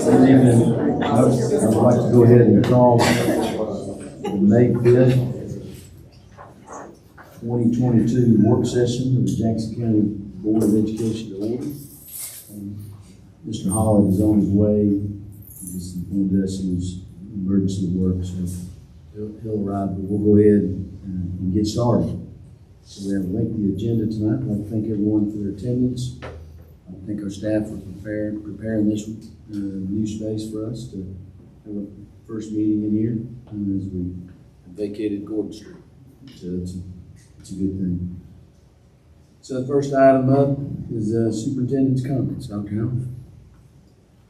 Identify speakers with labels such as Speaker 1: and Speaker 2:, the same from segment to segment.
Speaker 1: Good evening. I would like to go ahead and call the May 5th, 2022 work session of the Jackson County Board of Education to order. Mr. Holland is on his way. He just informed us it was emergency work, so he'll arrive, but we'll go ahead and get started. So we have a lengthy agenda tonight. I'd like to thank everyone for their attendance. I thank our staff for preparing this new space for us to have a first meeting in here as we vacated Gordon Street. So it's a good thing. So the first item up is superintendent's comments. Dr. Howard.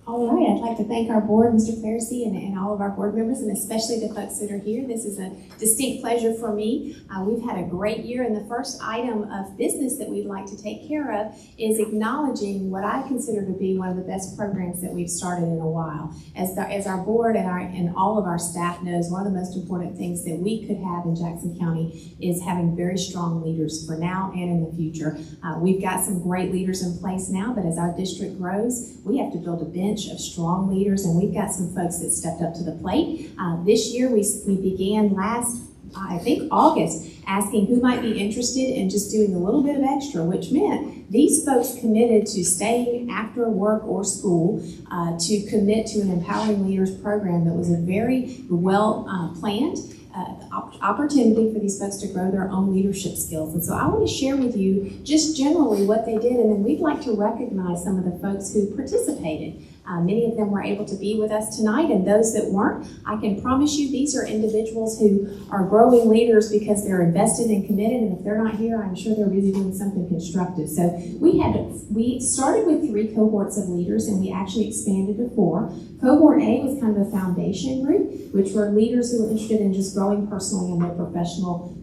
Speaker 2: All right, I'd like to thank our board, Mr. Clarsey, and all of our board members, and especially the folks that are here. This is a distinct pleasure for me. We've had a great year, and the first item of business that we'd like to take care of is acknowledging what I consider to be one of the best programs that we've started in a while. As our board and all of our staff knows, one of the most important things that we could have in Jackson County is having very strong leaders for now and in the future. We've got some great leaders in place now, but as our district grows, we have to build a bench of strong leaders, and we've got some folks that stepped up to the plate. This year we began last, I think, August, asking who might be interested in just doing a little bit of extra, which meant these folks committed to staying after work or school to commit to an Empowering Leaders program that was a very well planned opportunity for these folks to grow their own leadership skills. And so I want to share with you just generally what they did, and then we'd like to recognize some of the folks who participated. Many of them were able to be with us tonight, and those that weren't, I can promise you these are individuals who are growing leaders because they're invested and committed, and if they're not here, I'm sure they're busy doing something constructive. So we started with 3 cohorts of leaders, and we actually expanded to 4. Cohort A was kind of a foundation group, which were leaders who were interested in just growing personally in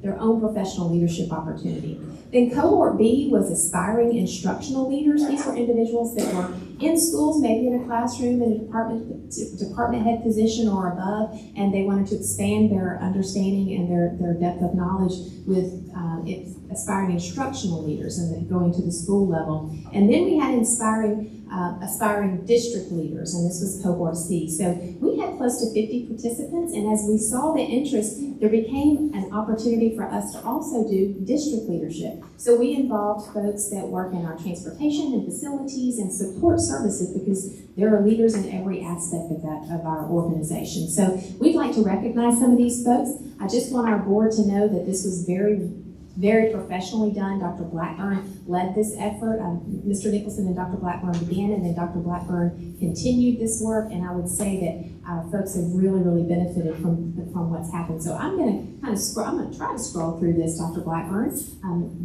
Speaker 2: their own professional leapership opportunity. Then cohort B was aspiring instructional leaders. These were individuals that were in schools, maybe in a classroom, in a department head position or above, and they wanted to expand their understanding and their depth of knowledge with aspiring instructional leaders and then going to the school level. And then we had aspiring district leaders, and this was cohort C. So we had close to 50 participants, and as we saw the interest, there became an opportunity for us to also do district leadership. So we involved folks that work in our transportation and facilities and support services, because there are leaders in every aspect of our organization. So we'd like to recognize some of these folks. I just want our board to know that this was very professionally done. Dr. Blackburn led this effort. Mr. Nicholson and Dr. Blackburn began, and then Dr. Blackburn continued this work, and I would say that folks have really benefited from what's happened. So I'm going to try to scroll through this, Dr. Blackburn.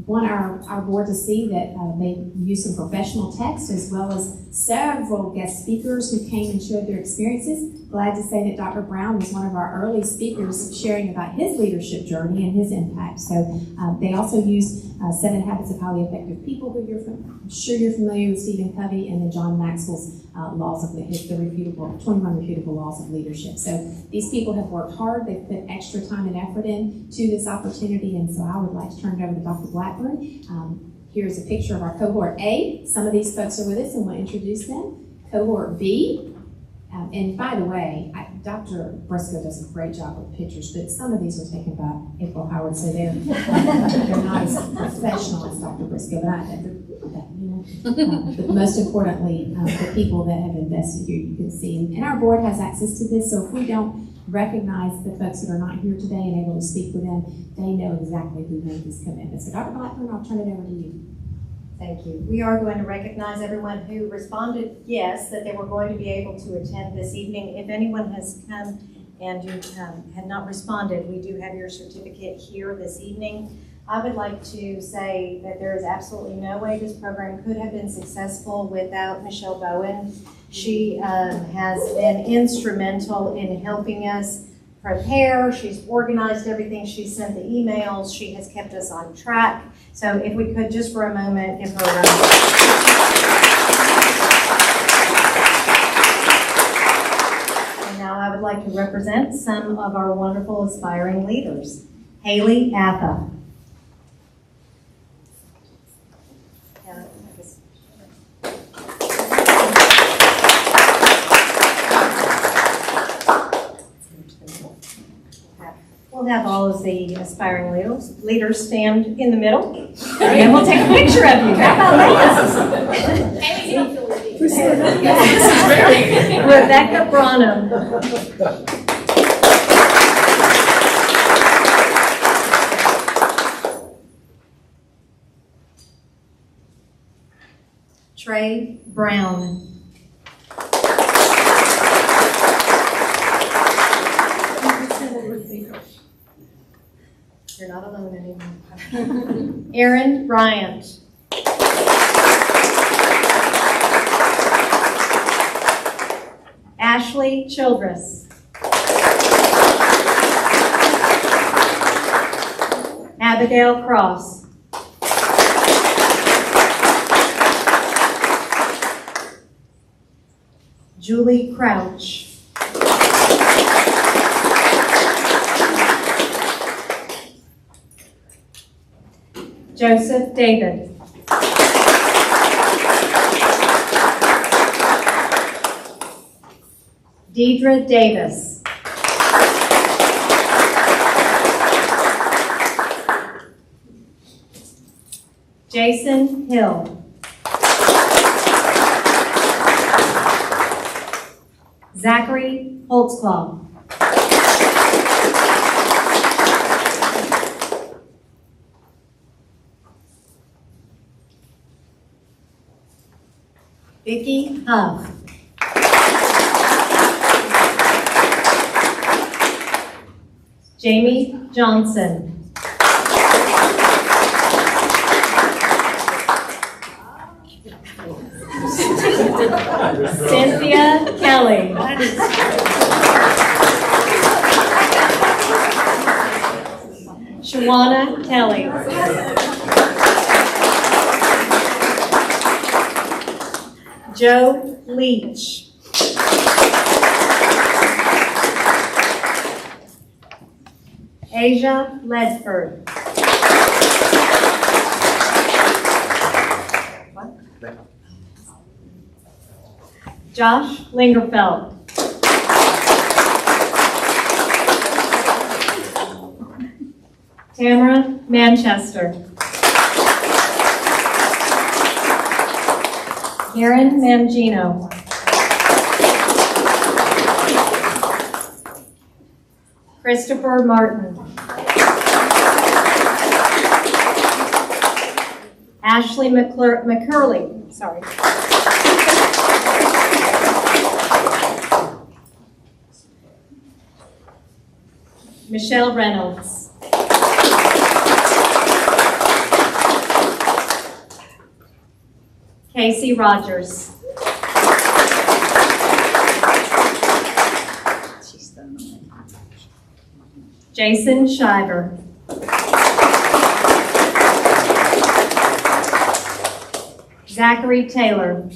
Speaker 2: Want our board to see that they used some professional text as well as several guest speakers who came and shared their experiences. Glad to say that Dr. Brown was one of our early speakers sharing about his leadership journey and his impact. So they also used 7 Habits of Highly Effective People, who I'm sure you're familiar with, Stephen Covey, and then John Maxwell's laws of the 21 refutable laws of leadership. So these people have worked hard. They've put extra time and effort in to this opportunity, and so I would like to turn it over to Dr. Blackburn. Here's a picture of our cohort A. Some of these folks are with us, and we'll introduce them. Cohort B. And by the way, Dr. Briscoe does a great job with pictures, but some of these were taken by April Howard, so they're not as professional as Dr. Briscoe, but most importantly, the people that have invested here, you can see. And our board has access to this, so if we don't recognize the folks that are not here today and able to speak with them, they know exactly who made this commitment. So Dr. Blackburn, I'll turn it over to you.
Speaker 3: Thank you. We are going to recognize everyone who responded yes, that they were going to be able to attend this evening. If anyone has come and you had not responded, we do have your certificate here this evening. I would like to say that there is absolutely no way this program could have been successful without Michelle Bowen. She has been instrumental in helping us prepare. She's organized everything. She sent the emails. She has kept us on track. So if we could just for a moment give her a round of applause. And now I would like to represent some of our wonderful aspiring leaders. Haley Atha. of the aspiring leaders stand in the middle, and we'll take a picture of you. How about that? Rebecca Branham. Trey Brown. You're not alone anymore. Aaron Bryant. Ashley Childress. Abigail Cross. Julie Crouch. Joseph David. Deidre Davis. Jason Hill. Zachary Holtzclaw. Vicki Huff. Jamie Johnson. Cynthia Kelly. Shawana Kelly. Joe Leach. Asia Ledford. Josh Lingerfeld. Tamara Manchester. Aaron Mangino. Christopher Martin. Ashley McCurley. Sorry. Michelle Reynolds. Casey Rogers. Jason Shiver. Zachary Taylor.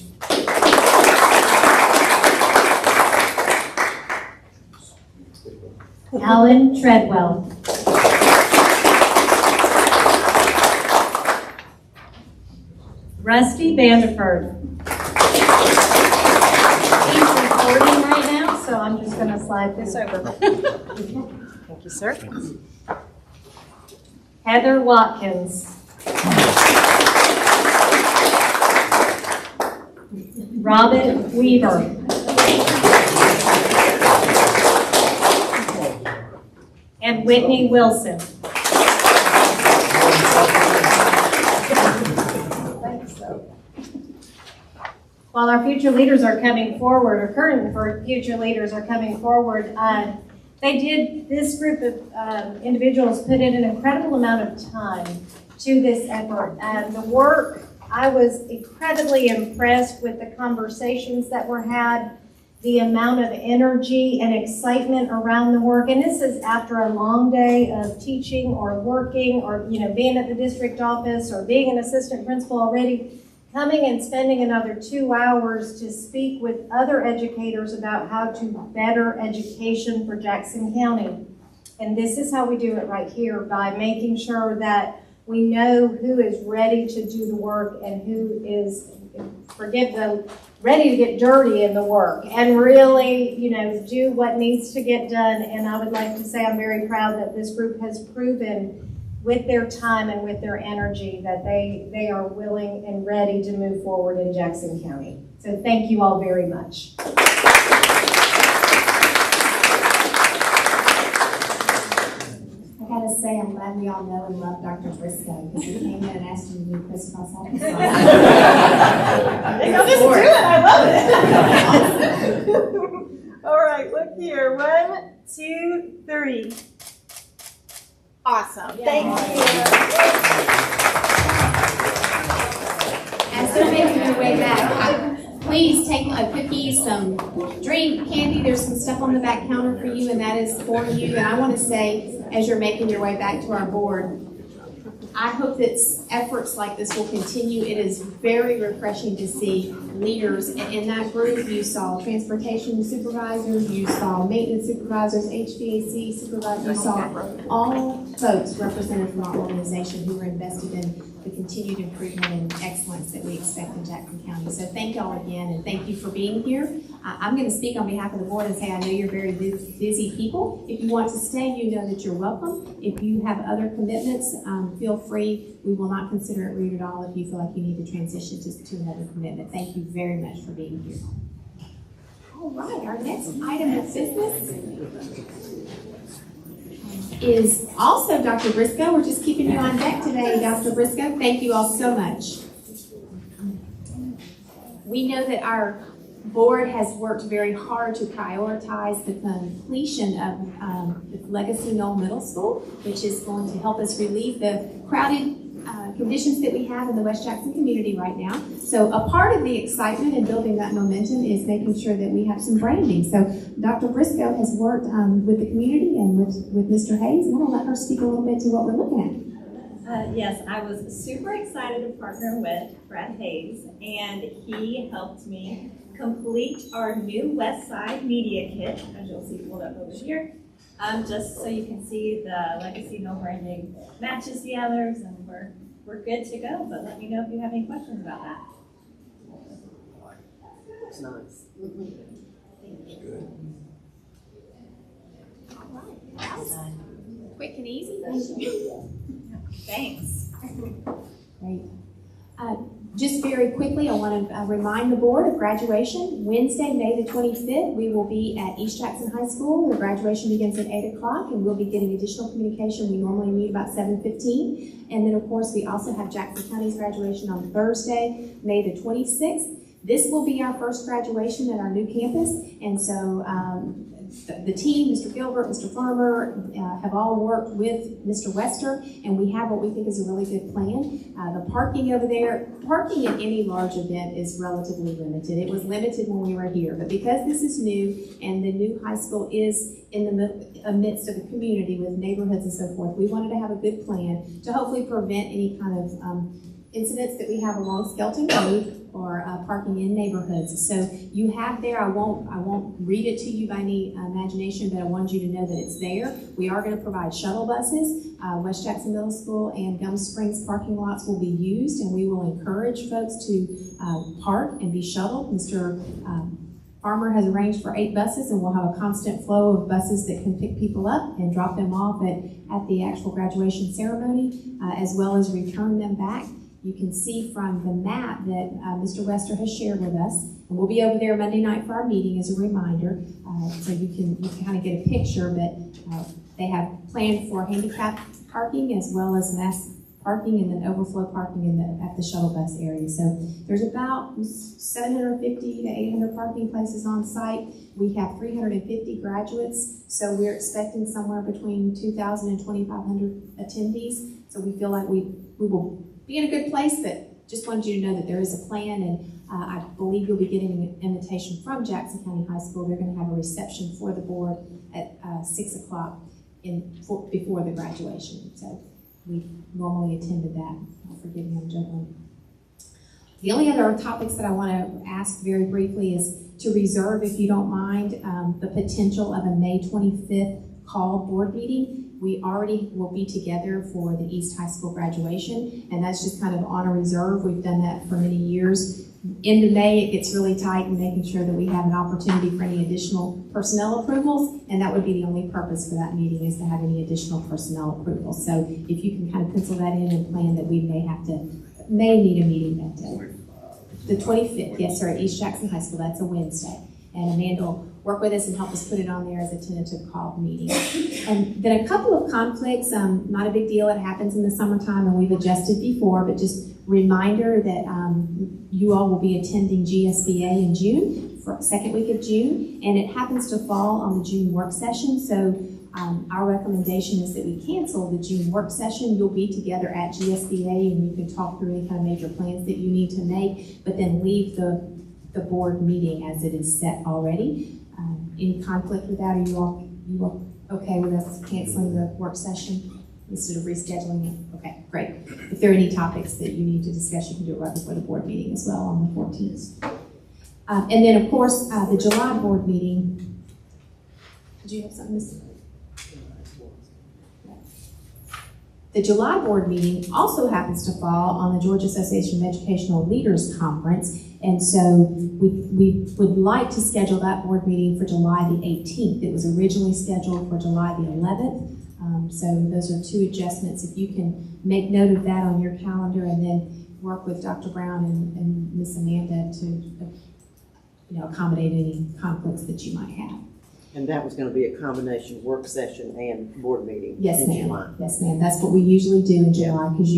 Speaker 3: Alan Treadwell. Rusty Vanderford. He's recording right now, so I'm just going to slide this over. Thank you, sir. Heather Watkins. Robin Weaver. And Whitney Wilson. While our future leaders are coming forward, or current future leaders are coming forward, this group of individuals put in an incredible amount of time to this effort. The work, I was incredibly impressed with the conversations that were had, the amount of energy and excitement around the work. And this is after a long day of teaching or working or being at the district office or being an assistant principal already, coming and spending another 2 hours to speak with other educators about how to better education for Jackson County. And this is how we do it right here, by making sure that we know who is ready to do the work and who is ready to get dirty in the work and really, do what needs to get done. And I would like to say I'm very proud that this group has proven with their time and with their energy that they are willing and ready to move forward in Jackson County. So thank you all very much.
Speaker 2: I gotta say, I'm glad we all know and love Dr. Briscoe, because he came in and asked you to do crisscross applesauce.
Speaker 3: I'll just do it. I love it.
Speaker 4: All right, look here. 1, 2, 3. Awesome. Thank you.
Speaker 2: As they're making their way back, please take a cookie, some drink, candy. There's some stuff on the back counter for you, and that is for you. And I want to say, as you're making your way back to our board, I hope that efforts like this will continue. It is very refreshing to see leaders in that group. You saw transportation supervisors, you saw maintenance supervisors, HVAC supervisors, you saw all folks represented from our organization who were invested in the continued improvement and excellence that we expect in Jackson County. So thank y'all again, and thank you for being here. I'm going to speak on behalf of the board and say I know you're very busy people. If you want to stay, you know that you're welcome. If you have other commitments, feel free. We will not consider it rude at all if you feel like you need to transition to another commitment. Thank you very much for being here. All right, our next item of business is also Dr. Briscoe. We're just keeping you on deck today, Dr. Briscoe. Thank you all so much. We know that our board has worked very hard to prioritize the completion of the Legacy Knoll Middle School, which is going to help us relieve the crowded conditions that we have in the West Jackson community right now. So a part of the excitement and building that momentum is making sure that we have some branding. So Dr. Briscoe has worked with the community and with Mr. Hayes, and I'm going to let her speak a little bit to what we're looking at.
Speaker 5: Yes, I was super excited to partner with Brad Hayes, and he helped me complete our new West Side Media Kit, as you'll see pulled up over here. Just so you can see the Legacy Knoll branding matches the others, and we're good to go. But let me know if you have any questions about that.
Speaker 4: Looks nice.
Speaker 2: Good. All right. That was quick and easy.
Speaker 5: Thanks.
Speaker 2: Great. Just very quickly, I want to remind the board of graduation. Wednesday, May the 25th, we will be at East Jackson High School. The graduation begins at 8 o'clock, and we'll be getting additional communication. We normally meet about 7:15. And then, of course, we also have Jackson County's graduation on Thursday, May the 26th. This will be our first graduation at our new campus, and so the team, Mr. Gilbert, Mr. Farmer, have all worked with Mr. Wester, and we have what we think is a really good plan. The parking over there, parking at any large event is relatively limited. It was limited when we were here, but because this is new and the new high school is in the midst of a community with neighborhoods and so forth, we wanted to have a good plan to hopefully prevent any kind of incidents that we have along Skelton Road or parking in neighborhoods. So you have there, I won't read it to you by any imagination, but I want you to know that it's there. We are going to provide shuttle buses. West Jackson Middle School and Gum Springs parking lots will be used, and we will encourage folks to park and be shuttled. Mr. Farmer has arranged for 8 buses, and we'll have a constant flow of buses that can pick people up and drop them off at the actual graduation ceremony, as well as return them back. You can see from the map that Mr. Wester has shared with us, and we'll be over there Monday night for our meeting as a reminder, so you can kind of get a picture, but they have planned for handicap parking as well as mass parking and then overflow parking at the shuttle bus area. So there's about 750 to 800 parking places on site. We have 350 graduates, so we're expecting somewhere between 2,000 and 2,500 attendees. So we feel like we will be in a good place, but just wanted you to know that there is a plan, and I believe you'll be getting an invitation from Jackson County High School. They're going to have a reception for the board at 6 o'clock before the graduation. So we normally attended that. Forgive me, I'm juggling. The only other topics that I want to ask very briefly is to reserve, if you don't mind, the potential of a May 25th called board meeting. We already will be together for the East High School graduation, and that's just kind of on a reserve. We've done that for many years. End of May, it gets really tight in making sure that we have an opportunity for any additional personnel approvals, and that would be the only purpose for that meeting, is to have any additional personnel approvals. So if you can kind of pencil that in and plan that we may need a meeting that day. The 25th, yes, sir, at East Jackson High School. That's a Wednesday. And Amanda will work with us and help us put it on there as a tentative call meeting. And then a couple of conflicts, not a big deal. It happens in the summertime, and we've adjusted before, but just reminder that you all will be attending GSBA in June, for second week of June, and it happens to fall on the June work session. So our recommendation is that we cancel the June work session. You'll be together at GSBA, and you can talk through any kind of major plans that you need to make, but then leave the board meeting as it is set already. Any conflict with that? Are you all okay with us canceling the work session instead of rescheduling it? Okay, great. If there are any topics that you need to discuss, you can do it right before the board meeting as well on the 14th. And then, of course, the July board meeting. Did you have something to say? The July board meeting also happens to fall on the Georgia Association of Educational Leaders Conference, and so we would like to schedule that board meeting for July the 18th. It was originally scheduled for July the 11th, so those are two adjustments. If you can make note of that on your calendar, and then work with Dr. Brown and Miss Amanda to accommodate any conflicts that you might have.
Speaker 6: And that was going to be a combination work session and board meeting.
Speaker 2: Yes,
Speaker 6: in
Speaker 2: ma'am.
Speaker 6: July.
Speaker 2: Yes, ma'am. That's what we usually do in July, because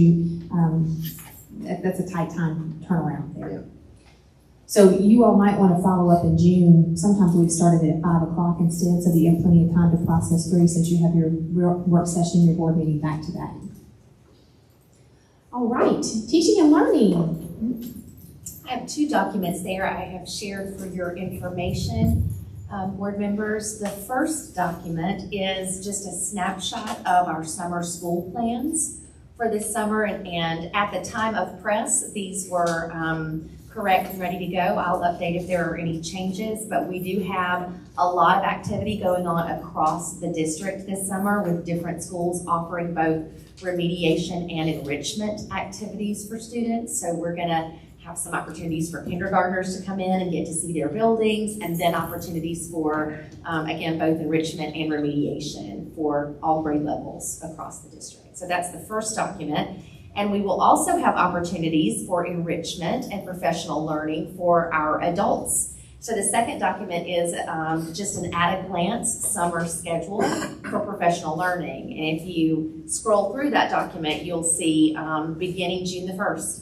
Speaker 2: that's a tight time turnaround there.
Speaker 6: Yeah.
Speaker 2: So you all might want to follow up in June. Sometimes we've started at 5 o'clock instead, so that you have plenty of time to process through, since you have your work session, your board meeting back to back. All right, teaching and learning.
Speaker 3: I have two documents there I have shared for your information, board members. The first document is just a snapshot of our summer school plans for this summer, and at the time of press, these were correct and ready to go. I'll update if there are any changes, but we do have a lot of activity going on across the district this summer, with different schools offering both remediation and enrichment activities for students. So we're gonna have some opportunities for kindergartners to come in and get to see their buildings, and then opportunities for, again, both enrichment and remediation for all grade levels across the district. So that's the first document. And we will also have opportunities for enrichment and professional learning for our adults. So the second document is just an at-a-glance summer schedule for professional learning. And if you scroll through that document, you'll see beginning June the 1st,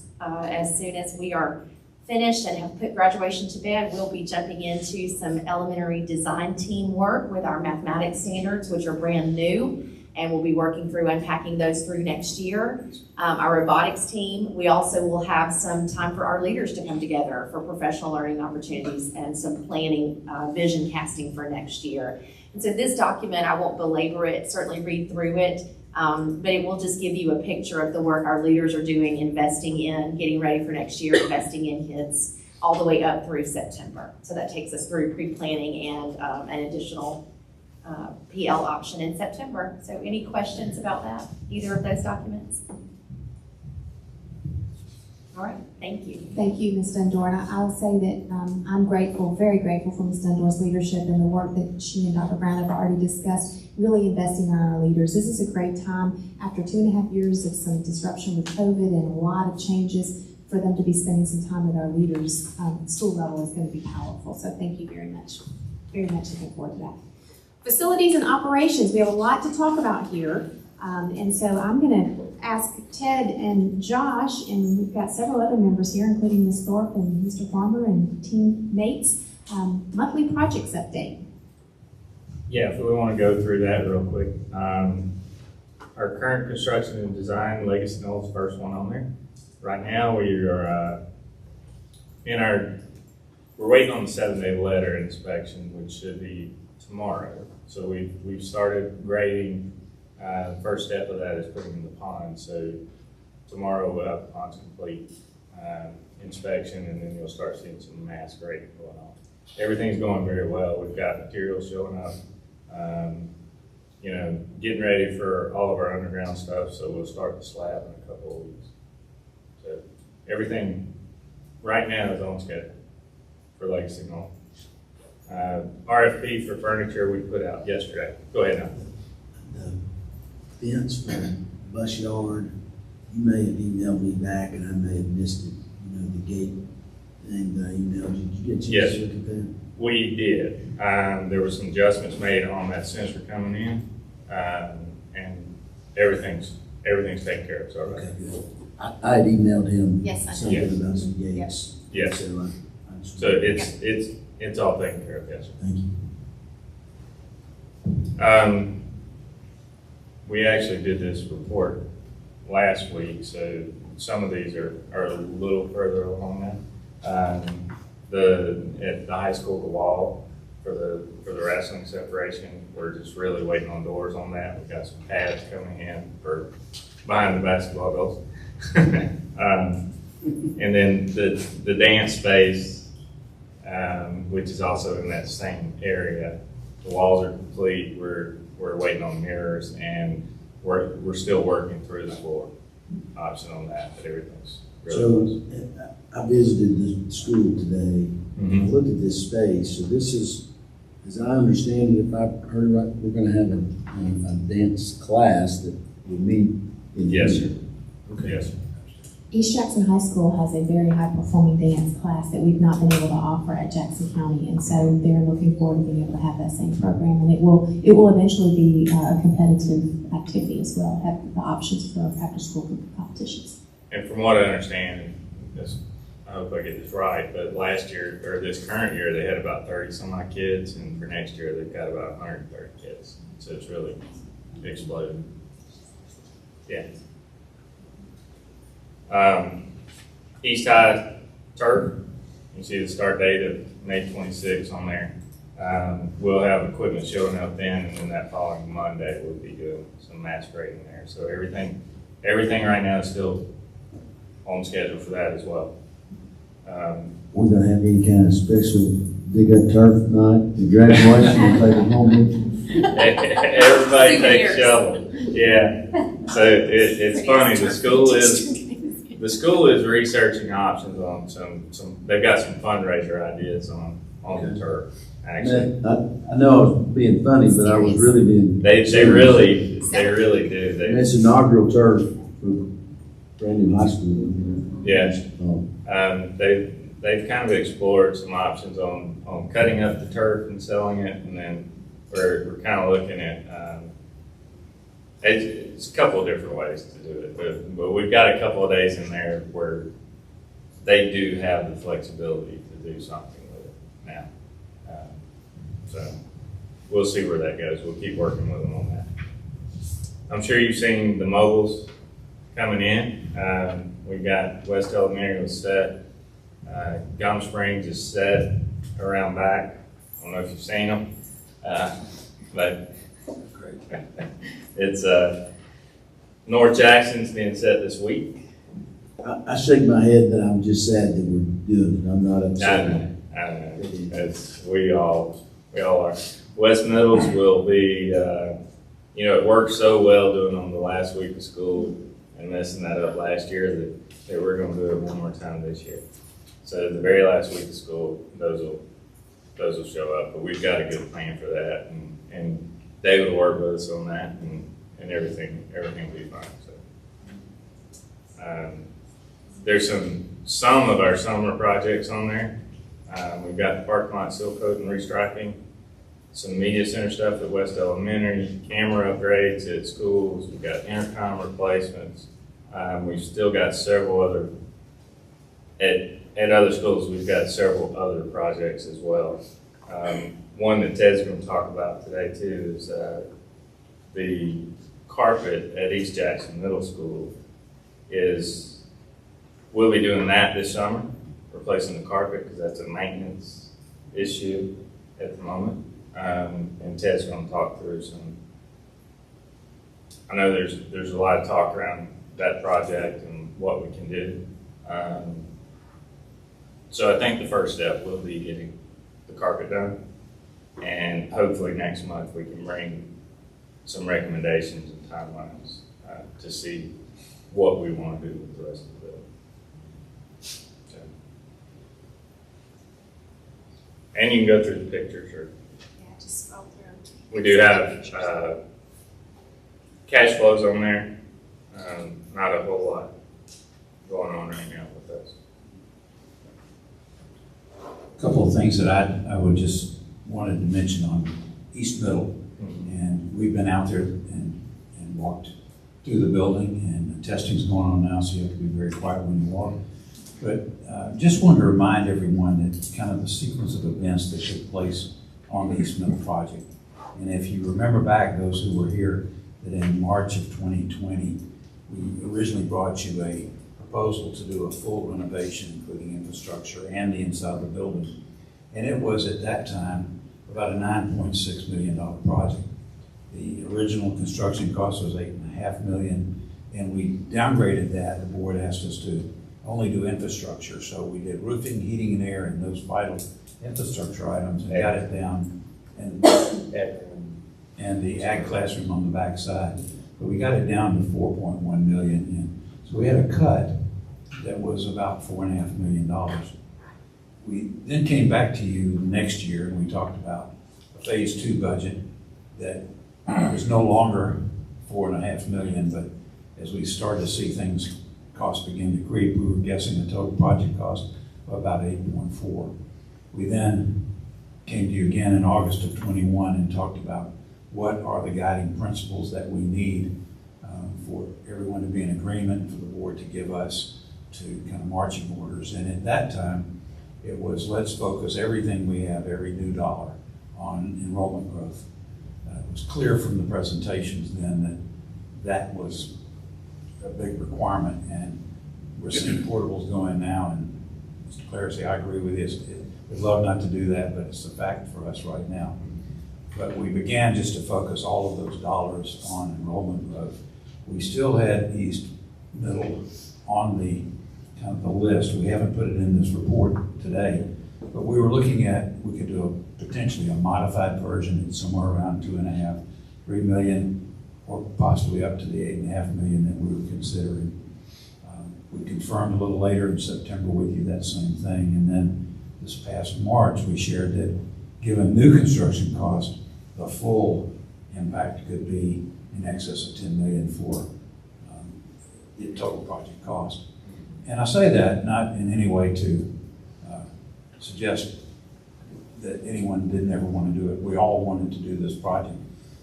Speaker 3: as soon as we are finished and have put graduation to bed, we'll be jumping into some elementary design team work with our mathematics standards, which are brand new, and we'll be working through unpacking those through next year. Our robotics team, we also will have some time for our leaders to come together for professional learning opportunities and some planning, vision casting for next year. And so this document, I won't belabor it, certainly read through it, but it will just give you a picture of the work our leaders are doing, investing in, getting ready for next year, investing in kids, all the way up through September. So that takes us through pre-planning and an additional PL option in September. So any questions about that, either of those documents? All right, thank you.
Speaker 2: Thank you, Ms. Dundor. And I'll say that I'm grateful, very grateful for Ms. Dundor's leadership and the work that she and Dr. Brown have already discussed, really investing in our leaders. This is a great time after 2.5 years of some disruption with COVID and a lot of changes. For them to be spending some time with our leaders at school level is going to be powerful. So thank you very much. Very much looking forward to that. Facilities and operations. We have a lot to talk about here. And so I'm going to ask Ted and Josh, and we've got several other members here, including Ms. Thorpe and Mr. Farmer and teammates, monthly projects update.
Speaker 7: Yeah, if we want to go through that real quick. Our current construction and design, Legacy Knoll's first one on there. Right now we are we're waiting on the 7-day letter inspection, which should be tomorrow. So we've started grading. The first step of that is putting in the pond. So tomorrow we'll have the pond's complete inspection, and then you'll start seeing some mass grading going on. Everything's going very well. We've got materials showing up. Getting ready for all of our underground stuff. So we'll start the slab in a couple of weeks. So everything right now is on schedule for Legacy Mall. RFP for furniture we put out yesterday. Go ahead now.
Speaker 1: The fence for the bus yard, you may have emailed me back and I may have missed it, you know, the gate thing that I emailed you. Did you get a chance
Speaker 7: Yes.
Speaker 1: to look at that?
Speaker 7: We did. There were some adjustments made on that sensor coming in, and everything's taken care of, so.
Speaker 1: Okay, good. I had emailed him
Speaker 2: Yes, I
Speaker 1: something
Speaker 7: did.
Speaker 1: about some gates.
Speaker 7: Yes.
Speaker 1: So I just.
Speaker 7: So it's all taken care of, yes, sir.
Speaker 1: Thank you.
Speaker 7: We actually did this report last week, so some of these are a little further along now. At the high school, the wall for the wrestling separation, we're just really waiting on doors on that. We've got some pads coming in for behind the basketball goals. And then the dance space, which is also in that same area, the walls are complete. We're waiting on mirrors, and we're still working through the floor option on that, but everything's really close.
Speaker 1: So I visited the school today.
Speaker 7: Mhm.
Speaker 1: I looked at this space. So this is, as I understand it, if I heard right, we're going to have a dance class that will meet in.
Speaker 7: Yes,
Speaker 1: here.
Speaker 7: sir.
Speaker 1: Okay.
Speaker 7: Yes, sir.
Speaker 8: East Jackson High School has a very high-performing dance class that we've not been able to offer at Jackson County, and so they're looking forward to being able to have that same program, and it will eventually be a competitive activity as well, have the options for after-school competitions.
Speaker 7: And from what I understand, I hope I get this right, but last year, or this current year, they had about 30 some odd kids, and for next year, they've got about 130 kids. So it's really exploded. Yeah. East High Turf, you see the start date of May 26 on there. We'll have equipment showing up then, and then that following Monday, we'll be doing some mass grading there. So everything right now is still on schedule for that as well.
Speaker 1: We're going to have any kind of special dig up turf night, the graduation, and take it home with you.
Speaker 7: Everybody takes a shovel. Yeah. So it's funny. The school is researching options on some. They've got some fundraiser ideas on the turf. Actually,
Speaker 1: I know I was being funny, but I was really being.
Speaker 7: they really do.
Speaker 1: And it's inaugural turf for brand new high school.
Speaker 7: Yeah.
Speaker 1: Oh,
Speaker 7: They've kind of explored some options on cutting up the turf and selling it, and then we're kind of looking at it's a couple of different ways to do it, but we've got a couple of days in there where they do have the flexibility to do something with it now. So we'll see where that goes. We'll keep working with them on that. I'm sure you've seen the mobiles coming in. We've got West Elementary was set. Gum Springs is set around back. I don't know if you've seen them, but it's North Jackson's being set this week.
Speaker 1: I shake my head that I'm just sad that we're doing it. I'm not upset.
Speaker 7: I know. We all are. West Middles will be, it worked so well doing them the last week of school and messing that up last year that we're going to do it one more time this year. So the very last week of school, those will show up. But we've got a good plan for that, and David will work with us on that, and everything will be fine. So there's some of our summer projects on there. We've got the parking lot seal coat and restriping, some media center stuff at West Elementary, camera upgrades at schools. We've got intercom replacements. We've still got several other at other schools. We've got several other projects as well. One that Ted's going to talk about today too is the carpet at East Jackson Middle School. We'll be doing that this summer, replacing the carpet because that's a maintenance issue at the moment. And Ted's going to talk through some. I know there's a lot of talk around that project and what we can do. So I think the first step will be getting the carpet done, and hopefully next month we can bring some recommendations and timelines to see what we want to do with the rest of the building. So And you can go through the pictures, or
Speaker 2: Yeah, just scroll through.
Speaker 7: we do have cash flows on there. Not a whole lot going on right now with those.
Speaker 9: A couple of things that I would just wanted to mention on East Middle. And we've been out there and walked through the building, and the testing's going on now, so you have to be very quiet when you walk. But just wanted to remind everyone that kind of the sequence of events that took place on the East Middle project. And if you remember back, those who were here, that in March of 2020, we originally brought you a proposal to do a full renovation, including infrastructure and the inside of the building. And it was at that time about a $9.6 million project. The original construction cost was $8.5 million, and we downgraded that. The board asked us to only do infrastructure, so we did roofing, heating and air, and those vital infrastructure items, and got it down, and the ag classroom on the back side. But we got it down to 4.1 million, and so we had a cut that was about $4.5 million. We then came back to you next year, and we talked about a phase 2 budget that was no longer 4.5 million, but as we started to see things, costs begin to creep, we were guessing a total project cost of about 8.4. We then came to you again in August of 21 and talked about what are the guiding principles that we need for everyone to be in agreement, for the board to give us to kind of marching orders. And at that time, it was let's focus everything we have, every new dollar, on enrollment growth. It was clear from the presentations then that that was a big requirement, and we're seeing portables going now, and Mr. Clarity, I agree with you. We'd love not to do that, but it's a fact for us right now. But we began just to focus all of those dollars on enrollment growth. We still had East Middle on the kind of the list. We haven't put it in this report today, but we were looking at, we could do potentially a modified version at somewhere around 2.5, 3 million, or possibly up to the 8.5 million that we were considering. We confirmed a little later in September with you that same thing, and then this past March we shared that given new construction costs, the full impact could be in excess of 10 million for the total project cost. And I say that not in any way to suggest that anyone didn't ever want to do it. We all wanted to do this project,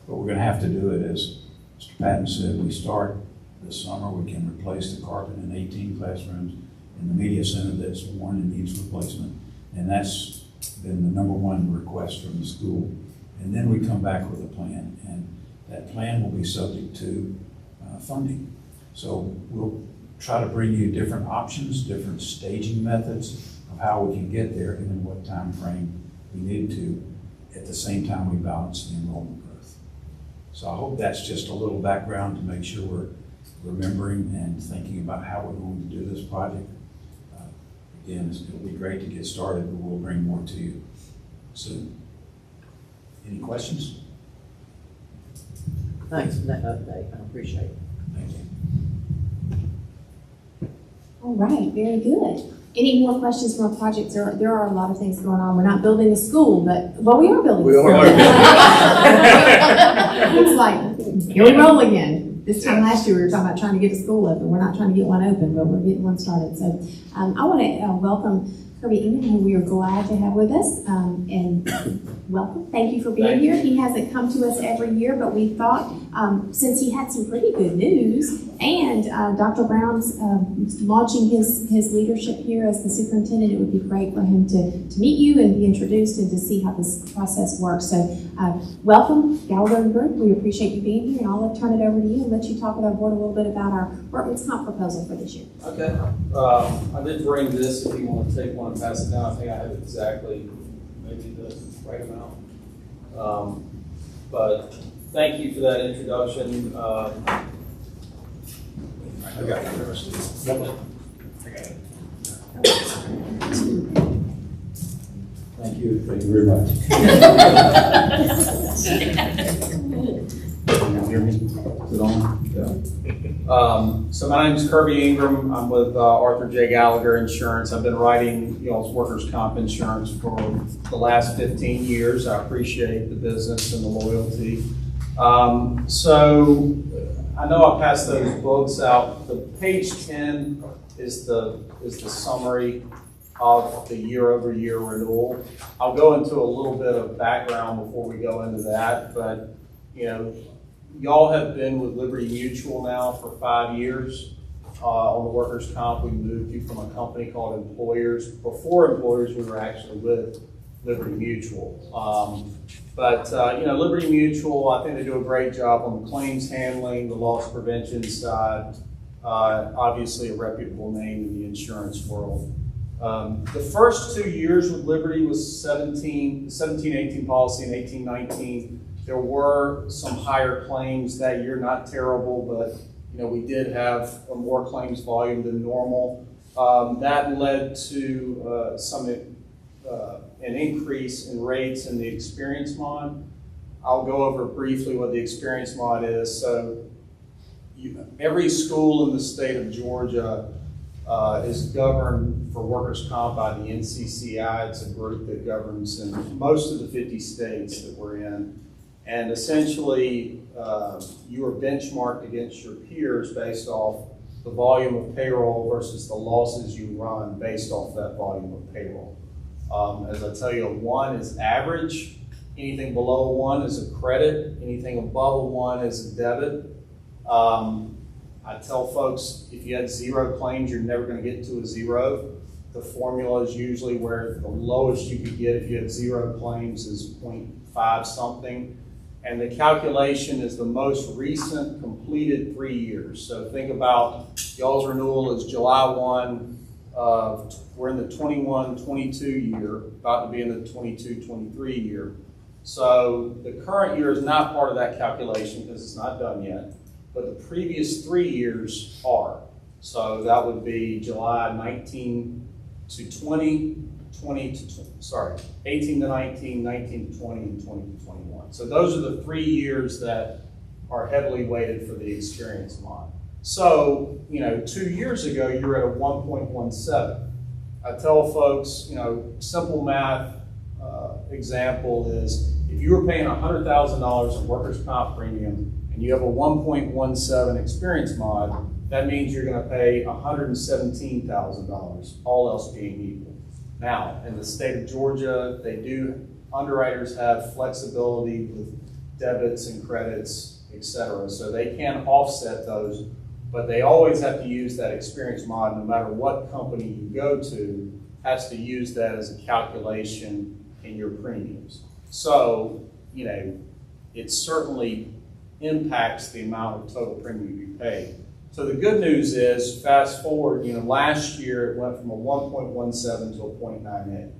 Speaker 9: but we're going to have to do it, as Mr. Patton said. We start this summer. We can replace the carpet in 18 classrooms in the media center that's worn and needs replacement, and that's been the #1 request from the school. And then we come back with a plan, and that plan will be subject to funding. So we'll try to bring you different options, different staging methods of how we can get there and in what time frame we need to, at the same time we balance the enrollment growth. So I hope that's just a little background to make sure we're remembering and thinking about how we're going to do this project. Again, it'll be great to get started, but we'll bring more to you soon. Any questions?
Speaker 6: Thanks for that update, I appreciate it.
Speaker 9: Thank you.
Speaker 2: All right, very good. Any more questions from our projects? There are a lot of things going on. We're not building a school, but, well, we are building a school. It's like, here we roll again. This time last year, we were talking about trying to get a school open. We're not trying to get one open, but we're getting one started. So I want to welcome Kirby Ingham, who we are glad to have with us, and welcome. Thank you for being here. He hasn't come to us every year, but we thought since he had some pretty good news, and Dr. Brown's launching his leadership here as the superintendent, it would be great for him to meet you and be introduced and to see how this process works. So welcome, Gallagher Group. We appreciate you being here, and I'll turn it over to you and let you talk with our board a little bit about our workman's comp proposal for this year.
Speaker 10: Okay. I did bring this if you want to take one and pass it down. I think I have exactly maybe the right amount. But thank you for that introduction.
Speaker 9: I got it first.
Speaker 10: I got it.
Speaker 9: Thank you very much.
Speaker 1: hear me? Is it on?
Speaker 10: So my name's Kirby Ingram. I'm with Arthur J. Gallagher Insurance. I've been writing y'all's workers' comp insurance for the last 15 years. I appreciate the business and the loyalty. So I know I passed those books out. The page 10 is the summary of the year-over-year renewal. I'll go into a little bit of background before we go into that, but you know, y'all have been with Liberty Mutual now for 5 years. On the workers' comp, we moved you from a company called Employers. Before Employers, we were actually with Liberty Mutual. You know, Liberty Mutual, I think they do a great job on the claims handling, the loss prevention side. Obviously a reputable name in the insurance world. The first 2 years with Liberty was 17-18 policy and 18-19. There were some higher claims that year, not terrible, but you know, we did have a more claims volume than normal. That led to an increase in rates in the experience mod. I'll go over briefly what the experience mod is. So every school in the state of Georgia is governed for workers' comp by the NCCI. It's a group that governs in most of the 50 states that we're in. And essentially, you are benchmarked against your peers based off the volume of payroll versus the losses you run based off that volume of payroll. As I tell you, a 1 is average. Anything below a 1 is a credit. Anything above a 1 is a debit. I tell folks, if you had 0 claims, you're never going to get to a 0. The formula is usually where the lowest you could get if you had 0 claims is 0.5 something. And the calculation is the most recent completed 3 years. So think about y'all's renewal is July 1. We're in the 21-22 year, about to be in the 22-23 year. So the current year is not part of that calculation because it's not done yet, but the previous 3 years are. So that would be July 19 to 20, 18 to 19, 19 to 20, and 20 to 21. So those are the 3 years that are heavily weighted for the experience mod. So, you know, 2 years ago, you were at a 1.17. I tell folks, you know, simple math example is if you were paying $100,000 in workers' comp premium and you have a 1.17 experience mod, that means you're going to pay $117,000, all else being equal. Now, in the state of Georgia, underwriters have flexibility with debits and credits, et cetera, so they can offset those, but they always have to use that experience mod no matter what company you go to, has to use that as a calculation in your premiums. So, you know, it certainly impacts the amount of total premium you pay. So the good news is, fast forward, you know, last year it went from a 1.17 to a 0.98.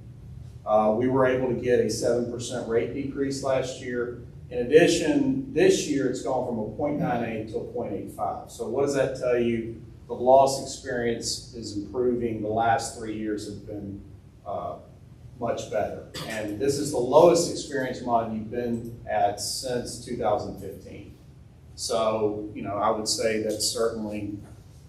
Speaker 10: We were able to get a 7% rate decrease last year. In addition, this year it's gone from a 0.98 to a 0.85. So what does that tell you? The loss experience is improving. The last 3 years have been much better. And this is the lowest experience mod you've been at since 2015. So, you know, I would say that certainly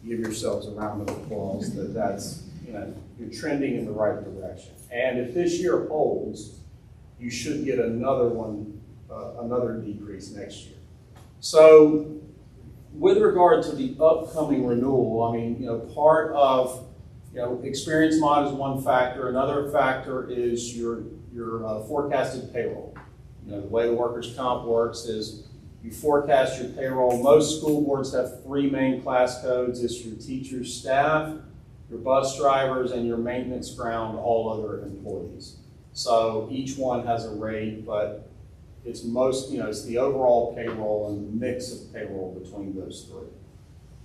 Speaker 10: give yourselves a round of applause that's, you know, you're trending in the right direction. And if this year holds, you should get another one, another decrease next year. So with regard to the upcoming renewal, I mean, you know, part of, you know, experience mod is one factor. Another factor is your forecasted payroll. You know, the way the workers' comp works is you forecast your payroll. Most school boards have 3 main class codes. It's your teachers, staff, your bus drivers, and your maintenance ground, all other employees. So each one has a rate, but it's it's the overall payroll and the mix of payroll between those 3.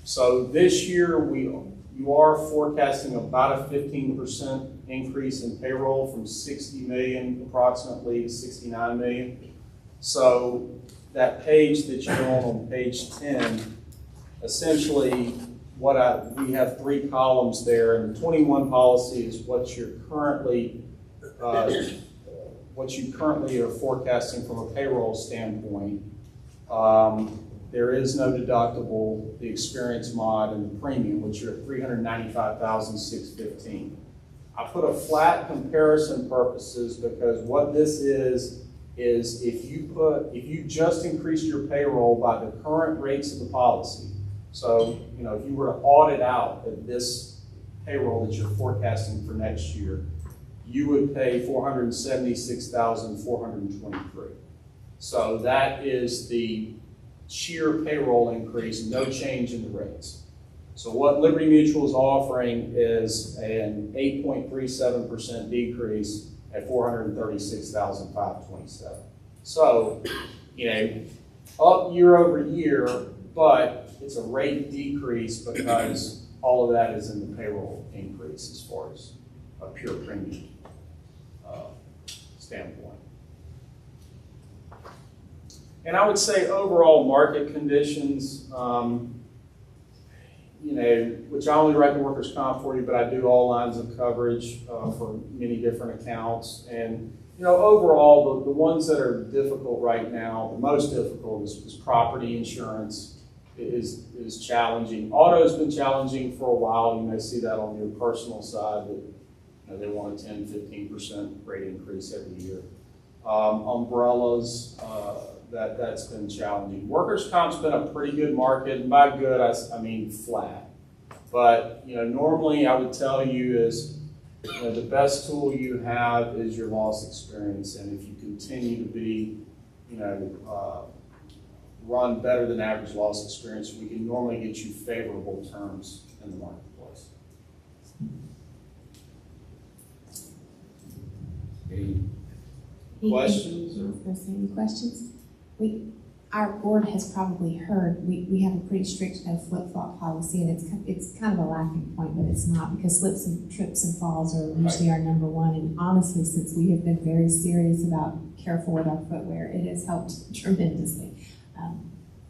Speaker 10: So this year you are forecasting about a 15% increase in payroll from 60 million approximately to 69 million. So that page that you're on page 10, essentially we have 3 columns there, and the 21 policy is what you currently are forecasting from a payroll standpoint. there is no deductible, the experience mod, and the premium, which are at $395,615. I put a flat comparison purposes because what this is if you just increased your payroll by the current rates of the policy. So, if you were to audit out at this payroll that you're forecasting for next year, you would pay $476,423. So that is the sheer payroll increase, no change in the rates. So what Liberty Mutual is offering is an 8.37% decrease at $436,527. So, up year over year, but it's a rate decrease because all of that is in the payroll increase as far as a pure premium standpoint. And I would say overall market conditions, which I only write the workers' comp for you, but I do all lines of coverage for many different accounts. And, overall, the ones that are difficult right now, the most difficult is property insurance is challenging. Auto's been challenging for a while. You may see that on your personal side, that they want a 10-15% rate increase every year. Umbrellas, that's been challenging. Workers' comp's been a pretty good market, and by good I mean flat. But normally I would tell you is the best tool you have is your loss experience, and if you continue to be run better than average loss experience, we can normally get you favorable terms in the marketplace. Any questions?
Speaker 2: Any questions? Our board has probably heard, we have a pretty strict no flip-flop policy, and it's kind of a laughing point, but it's not, because slips and trips and falls are usually our number one. And honestly, since we have been very serious about careful with our footwear, it has helped tremendously.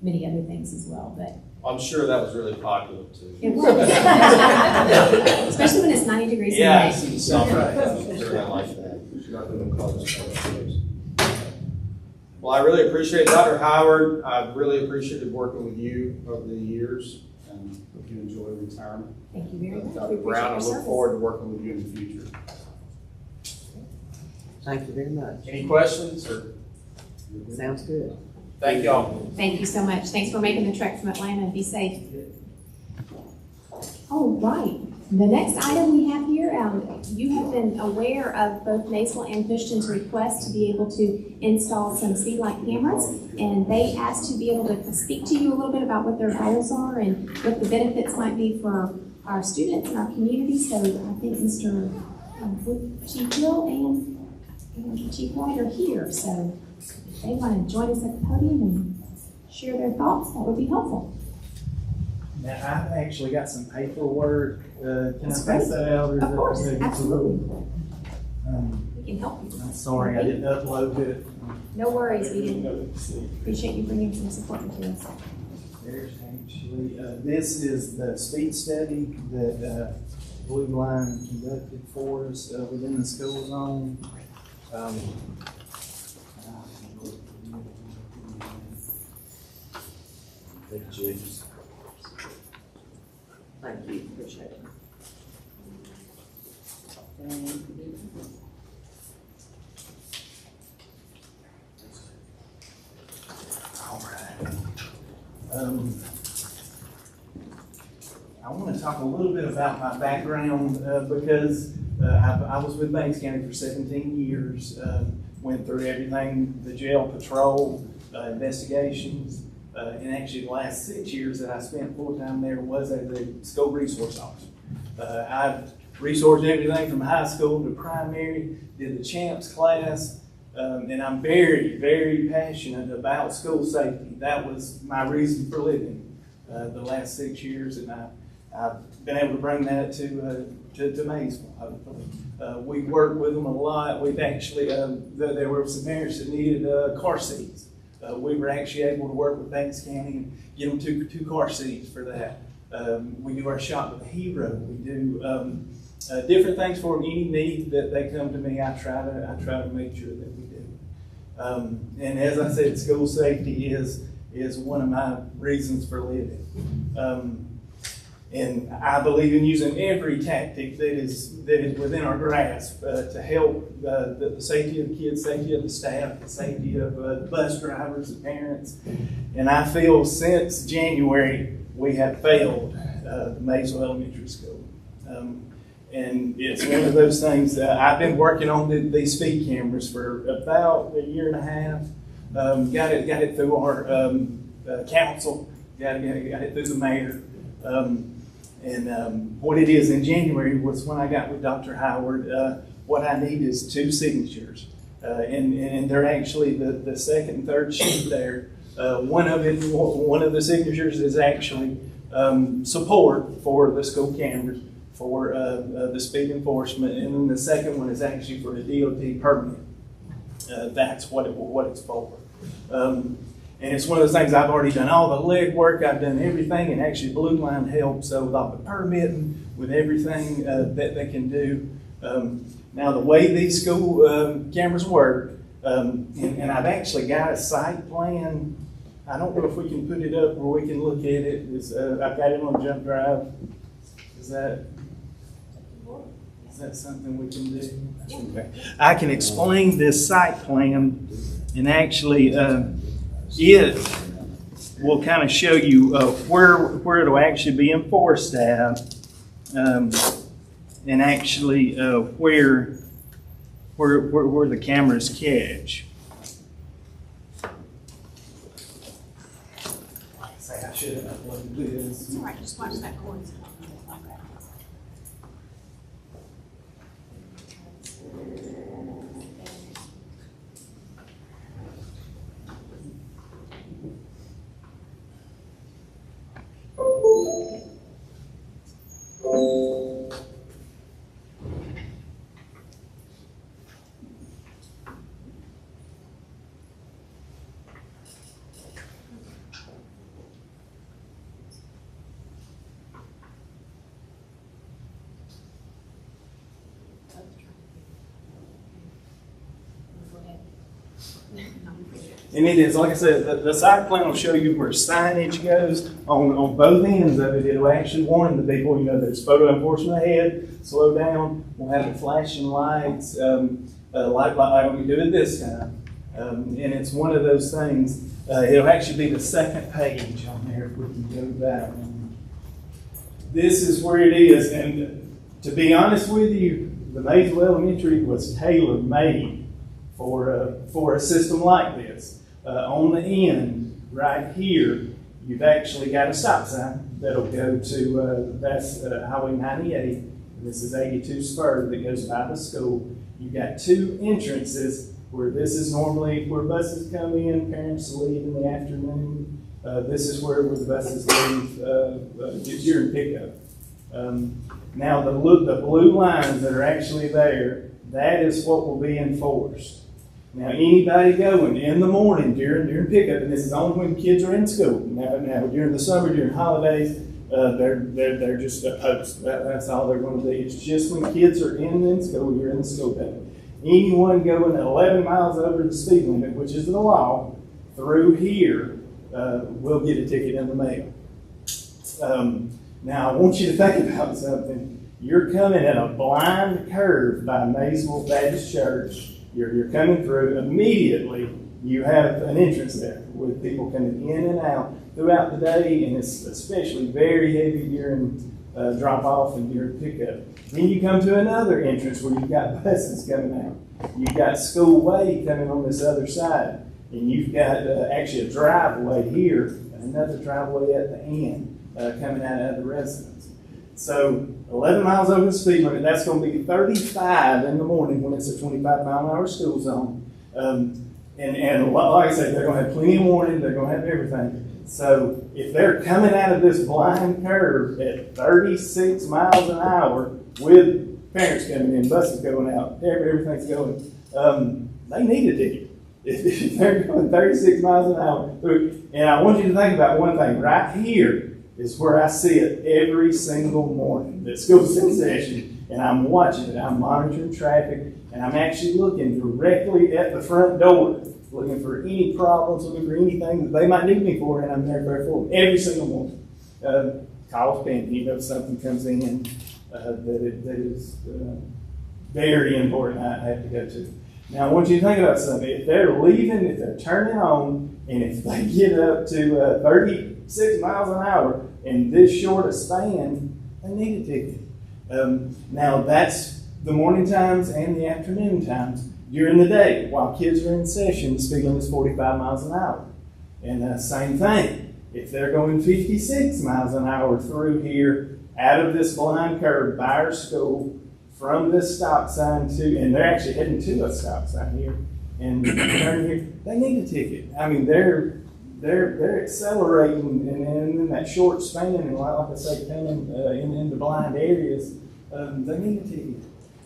Speaker 2: Many other things as well, but
Speaker 10: I'm sure that was really popular too.
Speaker 2: it was. Especially when it's 90 degrees in May.
Speaker 10: Yes, in the summer. I like that. Well, I really appreciate Dr. Howard. I've really appreciated working with you over the years, and hope you enjoy retirement.
Speaker 2: Thank you very much.
Speaker 10: Dr. Brown, I look forward to working with you in the future.
Speaker 6: Thank you very much.
Speaker 10: Any questions?
Speaker 6: Sounds good.
Speaker 10: Thank y'all.
Speaker 2: Thank you so much. Thanks for making the trek from Atlanta, and be safe. All right. The next item we have here, you have been aware of both Maysville and Cushion's request to be able to install some speed-light cameras, and they asked to be able to speak to you a little bit about what their goals are and what the benefits might be for our students and our community. So I think Mr. Chief Hill and Chief White are here. So if they want to join us at the podium and share their thoughts, that would be helpful.
Speaker 11: Now, I've actually got some paperwork. Can
Speaker 2: That's
Speaker 11: I pass
Speaker 2: great.
Speaker 11: that out? Or
Speaker 2: Of course, absolutely.
Speaker 11: We
Speaker 2: can help you.
Speaker 11: I'm sorry, I didn't upload it.
Speaker 2: No worries, we didn't. Appreciate you bringing some support materials.
Speaker 11: There's actually, this is the speed study that Blue Line conducted for us within the school zone.
Speaker 6: Thank you, appreciate it.
Speaker 11: All right. I want to talk a little bit about my background because I was with Banks County for 17 years, went through everything, the jail patrol, investigations, and actually the last 6 years that I spent full-time there was as a school resource officer. I've resourced everything from high school to primary, did the CHAMPS class, and I'm very, very passionate about school safety. That was my reason for living the last 6 years, and I've been able to bring that to Maysville. We worked with them a lot. We've actually, there were some parents that needed car seats. We were actually able to work with Banks County and get them two car seats for that. We do our Shop with a Hero. We do different things for them. Any need that they come to me, I try to make sure that we do. And as I said, school safety is is one of my reasons for living. And I believe in using every tactic that is within our grasp to help the safety of the kids, safety of the staff, the safety of the bus drivers, the parents. And I feel since January we have failed the Maysville Elementary School. And it's one of those things I've been working on these speed cameras for about a year and a half. Got it through our council, got it through the mayor. And what it is in January was when I got with Dr. Howard, what I need is 2 signatures. And they're actually the second and third sheet there. One of the signatures is actually support for the school cameras, for the speed enforcement, and then the second one is actually for the DOT permit. That's what it's for. And it's one of those things I've already done all the legwork, I've done everything, and actually Blue Line helps with all the permitting, with everything that they can do. Now the way these school cameras work, and I've actually got a site plan. I don't know if we can put it up where we can look at it. I've got it on Jump Drive. Is that something we can do? Okay. I can explain this site plan, and actually it will kind of show you where it'll actually be enforced at, and actually where the cameras catch. I should have uploaded this.
Speaker 2: It's all right, just watch that cord.
Speaker 11: And it is, like I said, the site plan will show you where signage goes on both ends of it. It'll actually warn the people, there's photo enforcement ahead, slow down. We'll have the flashing lights, like we do at this time. And it's one of those things, it'll actually be the second page on there if we can go back. This is where it is, and to be honest with you, the Maysville Elementary was tailor-made for a system like this. On the end, right here, you've actually got a stop sign that'll go to, that's Highway 98. This is 82 Spur that goes by the school. You've got 2 entrances where this is normally where buses come in, parents leave in the afternoon. This is where the buses leave during pickup. Now the blue lines that are actually there, that is what will be enforced. Now, anybody going in the morning during pickup, and this is only when kids are in school. Now during the summer, during holidays, they're just a post. That's all they're going to do. It's just when kids are in school, you're in the school day. Anyone going 11 miles over the speed limit, which is the law, through here, will get a ticket in the mail. Now, I want you to think about something. You're coming at a blind curve by Maysville Baptist Church. You're coming through, immediately you have an entrance there with people coming in and out throughout the day, and it's especially very heavy during drop-off and during pickup. Then you come to another entrance where you've got buses coming out. You've got School Way coming on this other side, and you've got actually a driveway here and another driveway at the end coming out of the residence. So 11 miles over the speed limit, that's going to be 35 in the morning when it's a 25-mile-an-hour school zone. And like I said, they're going to have plenty of warning, they're going to have everything. So if they're coming out of this blind curve at 36 miles an hour with parents coming in, buses going out, everything's going, they need a ticket. If they're going 36 miles an hour through. And I want you to think about one thing. Right here is where I see it every single morning. The school's in session, and I'm watching it. I'm monitoring traffic, and I'm actually looking directly at the front door looking for any problems, looking for anything that they might need me for, and I'm there for them every single one. Calls pending, you know, something comes in that is very important I have to go to. Now, I want you to think about something. If they're leaving, if they're turning on, and if they get up to 36 miles an hour in this short a span, they need a ticket. Now, that's the morning times and the afternoon times. During the day, while kids are in session, the speed limit is 45 miles an hour. And same thing. If they're going 56 miles an hour through here, out of this blind curve by our school, from this stop sign to, and they're actually heading to a stop sign here, and turn here, they need a ticket. I mean, they're accelerating, and in that short span, and like I say, coming in the blind areas, they need a ticket.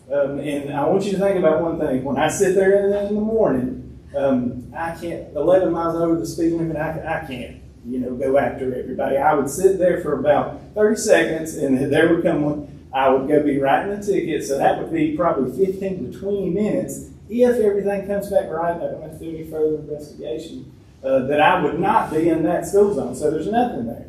Speaker 11: And I want you to think about one thing. When I sit there in the morning, I can't, 11 miles over the speed limit, I can't, you know, go after everybody. I would sit there for about 30 seconds, and there would come one. I would go be writing the ticket, so that would be probably 15 to 20 minutes. If everything comes back right, I don't have to do any further investigation, that I would not be in that school zone, so there's nothing there.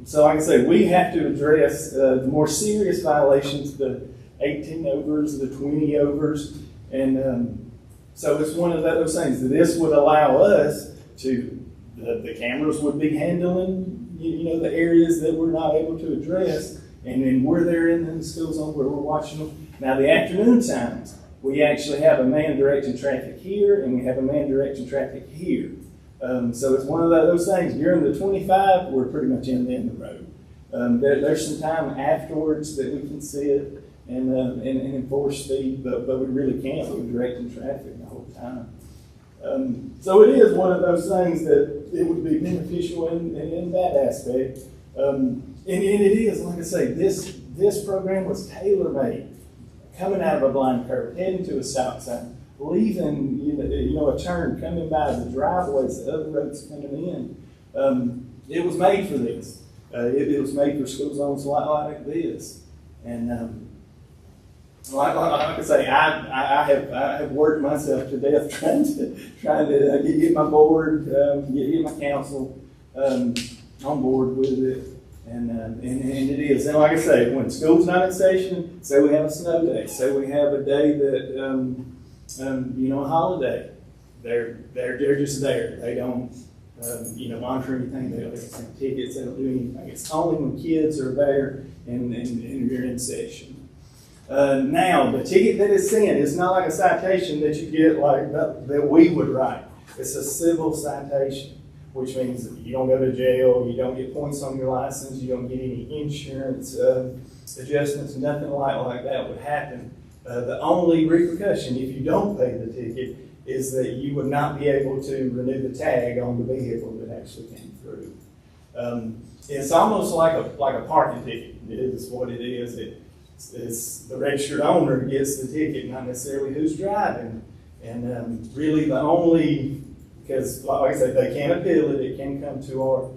Speaker 11: So like I say, we have to address the more serious violations, the 18 overs, the 20 overs, and so it's one of those things that this would allow us to, the cameras would be handling, you know, the areas that we're not able to address, and then we're there in the school zone where we're watching them. Now the afternoon times, we actually have a man directing traffic here, and we have a man directing traffic here. So it's one of those things. During the 25, we're pretty much in the road. There's some time afterwards that we can sit and enforce speed, but we really can't. We're directing traffic the whole time. So it is one of those things that it would be beneficial in that aspect. And it is, like I say, this program was tailor-made. Coming out of a blind curve, heading to a stop sign, leaving you know a turn, coming by the driveways, the other roads coming in. It was made for this. It was made for school zones like this. And like I say, I have worked myself to death trying to get my board, get my council on board with it. And it is. And like I say, when school's not in session, say we have a snow day, say we have a day that, you know, a holiday, they're just there. They don't, you know, monitor anything. They don't send tickets. They don't do anything. It's only when kids are there and you're in session. Now, the ticket that is sent is not like a citation that you get like that we would write. It's a civil citation, which means that you don't go to jail, you don't get points on your license, you don't get any insurance adjustments, nothing like that would happen. The only repercussion if you don't pay the ticket is that you would not be able to renew the tag on the vehicle that actually came through. It's almost like a parking ticket. It is what it is. It's the registered owner gets the ticket, not necessarily who's driving. And really the only, because like I said, they can appeal it, it can come to our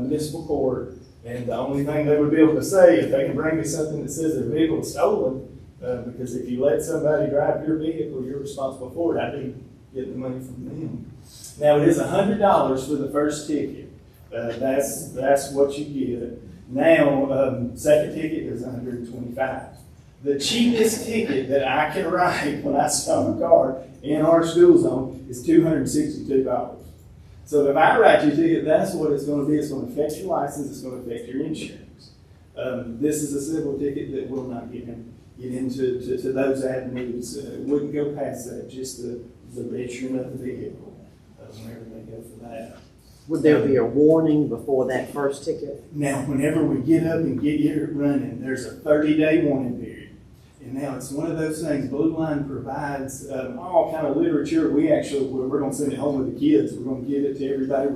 Speaker 11: municipal court, and the only thing they would be able to say, if they can bring me something that says their vehicle is stolen, because if you let somebody drive your vehicle, you're responsible for it. I do get the money from them. Now it is $100 for the first ticket. That's what you get. Now, second ticket is $125. The cheapest ticket that I can write when I stop a car in our school zone is $262. So if I write you a ticket, that's what it's going to be. It's going to affect your license. It's going to affect your insurance. This is a civil ticket that will not get into those avenues. Wouldn't go past that. Just the registering of the vehicle. Whenever they go for that.
Speaker 6: Would there be a warning before that first ticket?
Speaker 11: Now, whenever we get up and get you running, there's a 30-day warning period. And now it's one of those things. Blue Line provides all kind of literature. We're going to send it home with the kids. We're going to give it to everybody.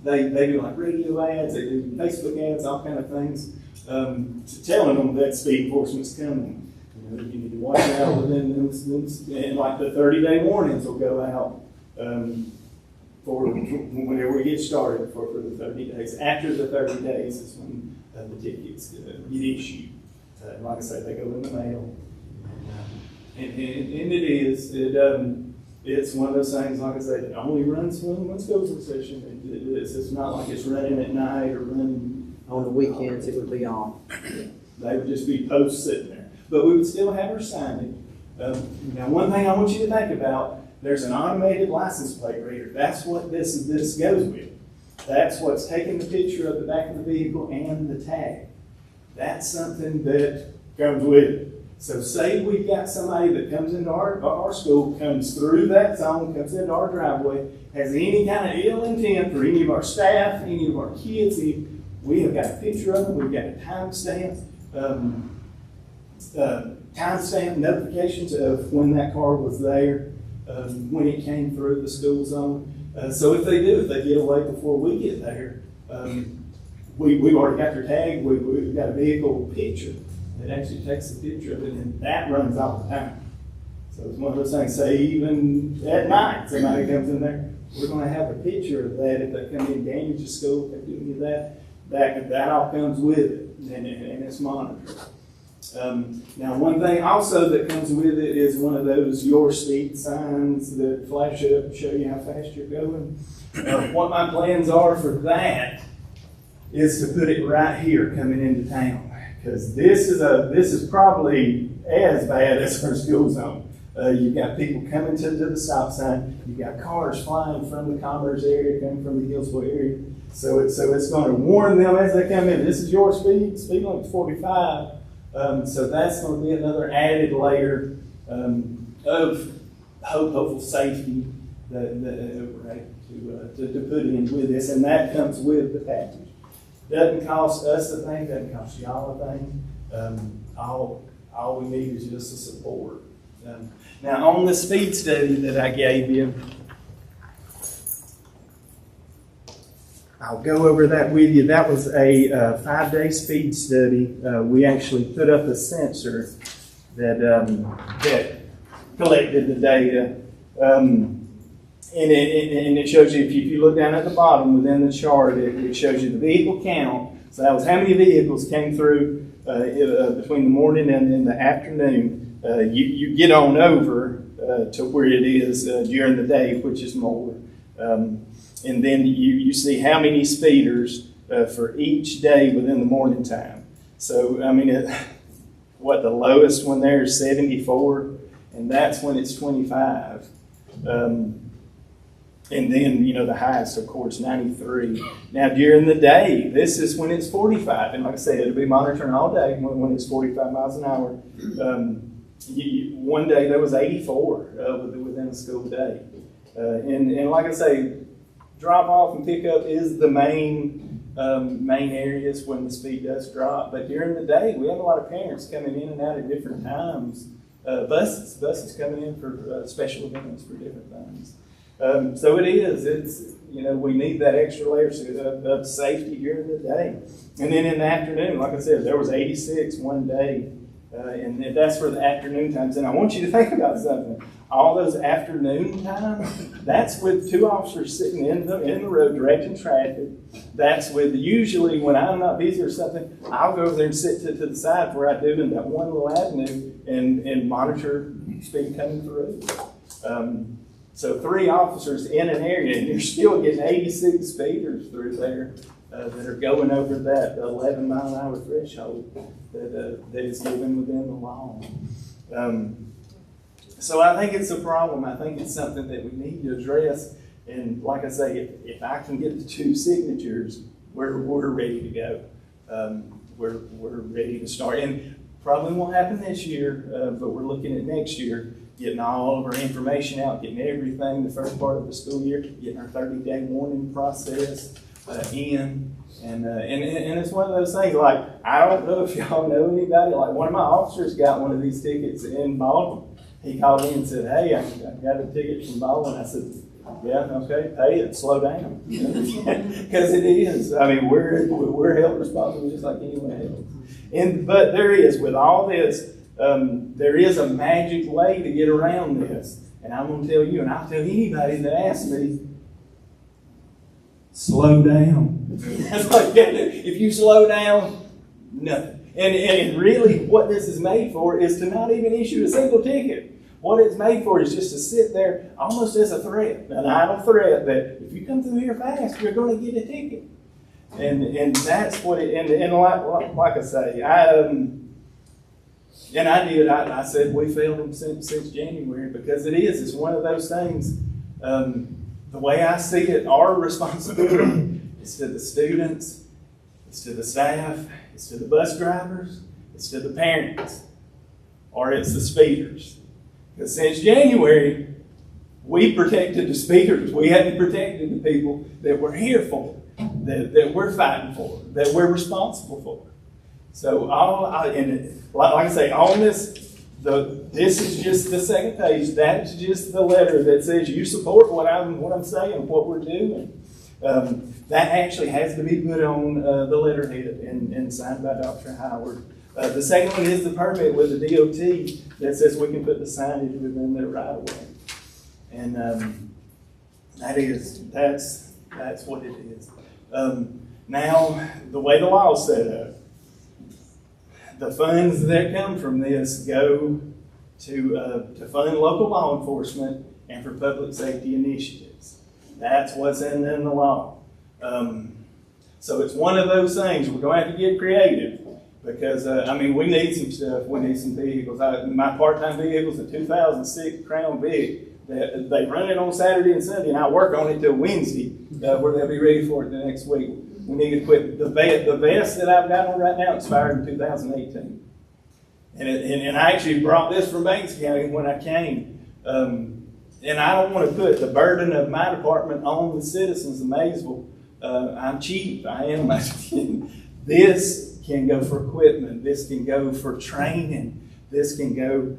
Speaker 11: They do like radio ads, they do Facebook ads, all kind of things, telling them that speed enforcement's coming. You need to watch out within them, and like the 30-day warnings will go out for whenever we get started for the 30 days. After the 30 days is when the tickets get issued. Like I say, they go in the mail. And it is, it's one of those things, like I said, it only runs when school's in session. It's not like it's running at night or running
Speaker 6: On the weekends, it would be off.
Speaker 11: They would just be posts sitting there. But we would still have our signage. Now, one thing I want you to think about, there's an automated license plate reader. That's what this goes with. That's what's taking the picture of the back of the vehicle and the tag. That's something that comes with it. So say we've got somebody that comes into our school, comes through that zone, comes into our driveway, has any kind of ill intent for any of our staff, any of our kids. We have got a picture of them. We've got a timestamp notifications of when that car was there, when it came through the school zone. So if they get away before we get there, we've already got their tag. We've got a vehicle picture that actually takes the picture of it, and that runs all the time. So it's one of those things. Say even at night, somebody comes in there, we're going to have a picture of that. If they come in, damage the school, if they do any of that. That all comes with it, and it's monitored. Now, one thing also that comes with it is one of those your speed signs that flash up, show you how fast you're going. What my plans are for that is to put it right here coming into town, because this is probably as bad as our school zone. You've got people coming to the stop sign. You've got cars flying from the Commerce area, coming from the Hillsville area. So it's going to warn them as they come in. This is your speed limit's 45. So that's going to be another added layer of hopeful safety that we're able to put in with this, and that comes with the package. Doesn't cost us a thing, doesn't cost y'all a thing. All we need is just the support. Now, on the speed study that I gave you, I'll go over that with you. That was a 5-day speed study. We actually put up a sensor that collected the data. And it shows you, if you look down at the bottom within the chart, it shows you the vehicle count. So that was how many vehicles came through between the morning and the afternoon. You get on over to where it is during the day, which is more. And then you see how many speeders for each day within the morning time. So, I mean, the lowest one there is 74, and that's when it's 25. And then, the highest, of course, 93. Now, during the day, this is when it's 45. And like I said, it'll be monitoring all day when it's 45 miles an hour. One day there was 84 within a school day. And like I say, drop off and pick up is the main areas when the speed does drop. But during the day, we have a lot of parents coming in and out at different times. Buses coming in for special events for different things. So it's we need that extra layer of safety during the day. And then in the afternoon, like I said, there was 86 one day. And that's for the afternoon times. And I want you to think about something. All those afternoon times, that's with 2 officers sitting in the road directing traffic. That's with, usually when I'm not busy or something, I'll go over there and sit to the side where I do in that one little avenue and monitor speed coming through. So 3 officers in an area, and you're still getting 86 speeders through there that are going over that 11-mile-an-hour threshold that is given within the law. So I think it's a problem. I think it's something that we need to address. And like I say, if I can get the 2 signatures, we're ready to go. We're ready to start. And probably won't happen this year, but we're looking at next year, getting all of our information out, getting everything the first part of the school year, getting our 30-day warning process in. And it's one of those things, like, I don't know if y'all know anybody, like one of my officers got one of these tickets in Baldwin. He called me and said, "Hey, I got a ticket from Baldwin." I said, "Yeah, okay, pay it, slow down." Because it is. I mean, we're held responsible just like anyone else. But there is, with all this, there is a magic way to get around this. And I'm going to tell you, and I'll tell anybody that asks me, slow down. That's like, if you slow down, nothing. And really what this is made for is to not even issue a single ticket. What it's made for is just to sit there almost as a threat, an idle threat that if you come through here fast, you're going to get a ticket. And that's what it, and like I say, I said we failed them since January, because it's one of those things, the way I see it, our responsibility is to the students, it's to the staff, it's to the bus drivers, it's to the parents, or it's the speeders. Because since January, we protected the speeders. We hadn't protected the people that we're here for, that we're fighting for, that we're responsible for. So, like I say, on this, this is just the second page. That's just the letter that says you support what I'm saying, what we're doing. That actually has to be put on the letterhead and signed by Dr. Howard. The second one is the permit with the DOT that says we can put the signage within the right of way. And that's what it is. Now, the way the law is set up, the funds that come from this go to fund local law enforcement and for public safety initiatives. That's what's in the law. So it's one of those things. We're going to have to get creative because, we need some stuff. We need some vehicles. My part-time vehicle is a 2006 Crown Vic. They run it on Saturday and Sunday, and I work on it till Wednesday, where they'll be ready for it the next week. We need equipment. The vest that I've got on right now expired in 2018. And I actually brought this from Banks County when I came. And I don't want to put the burden of my department on the citizens of Maysville. I'm cheap. I am. This can go for equipment. This can go for training. This can go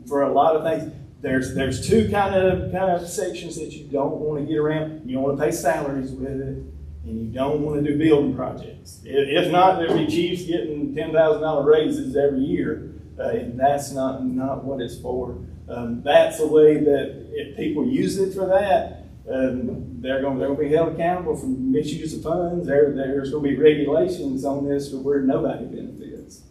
Speaker 11: for a lot of things. There's two kind of sections that you don't want to get around. You don't want to pay salaries with it, and you don't want to do building projects. If not, there'll be chiefs getting $10,000 raises every year, and that's not what it's for. That's the way that if people use it for that, they're going to be held accountable for misuse of funds. There's going to be regulations on this to where nobody benefits.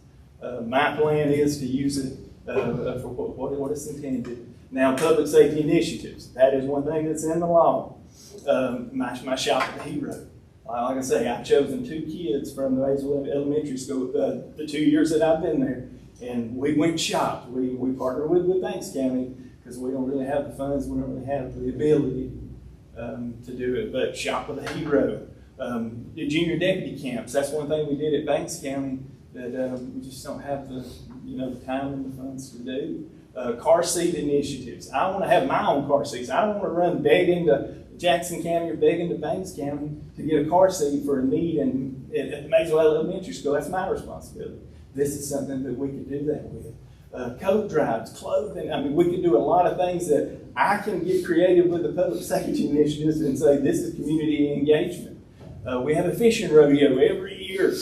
Speaker 11: My plan is to use it for what it's intended. Now, public safety initiatives, that is one thing that's in the law. My shop at the Hero. Like I say, I've chosen 2 kids from the Maysville Elementary School the 2 years that I've been there. And we went shopped. We partnered with Banks County because we don't really have the funds, we don't really have the ability to do it. But Shop with a Hero, the junior deputy camps, that's one thing we did at Banks County that we just don't have the time and the funds to do. Car seat initiatives. I want to have my own car seats. I don't want to run begging to Jackson County or begging to Banks County to get a car seat for a need at the Maysville Elementary School. That's my responsibility. This is something that we could do that with. Coat drives, clothing. We could do a lot of things that I can get creative with the public safety initiatives and say this is community engagement. We have a fishing rodeo every year.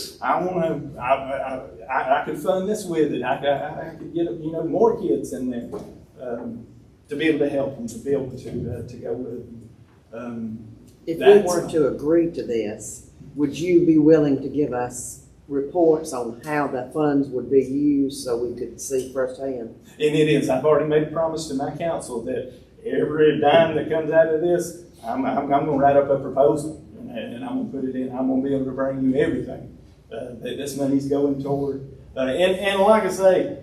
Speaker 11: I could fund this with it. I could get more kids in there to be able to help them, to be able to go with them.
Speaker 6: If we were to agree to this, would you be willing to give us reports on how the funds would be used so we could see firsthand?
Speaker 11: And it is. I've already made a promise to my council that every dime that comes out of this, I'm going to write up a proposal and I'm going to put it in. I'm going to be able to bring you everything that this money's going toward. And like I say,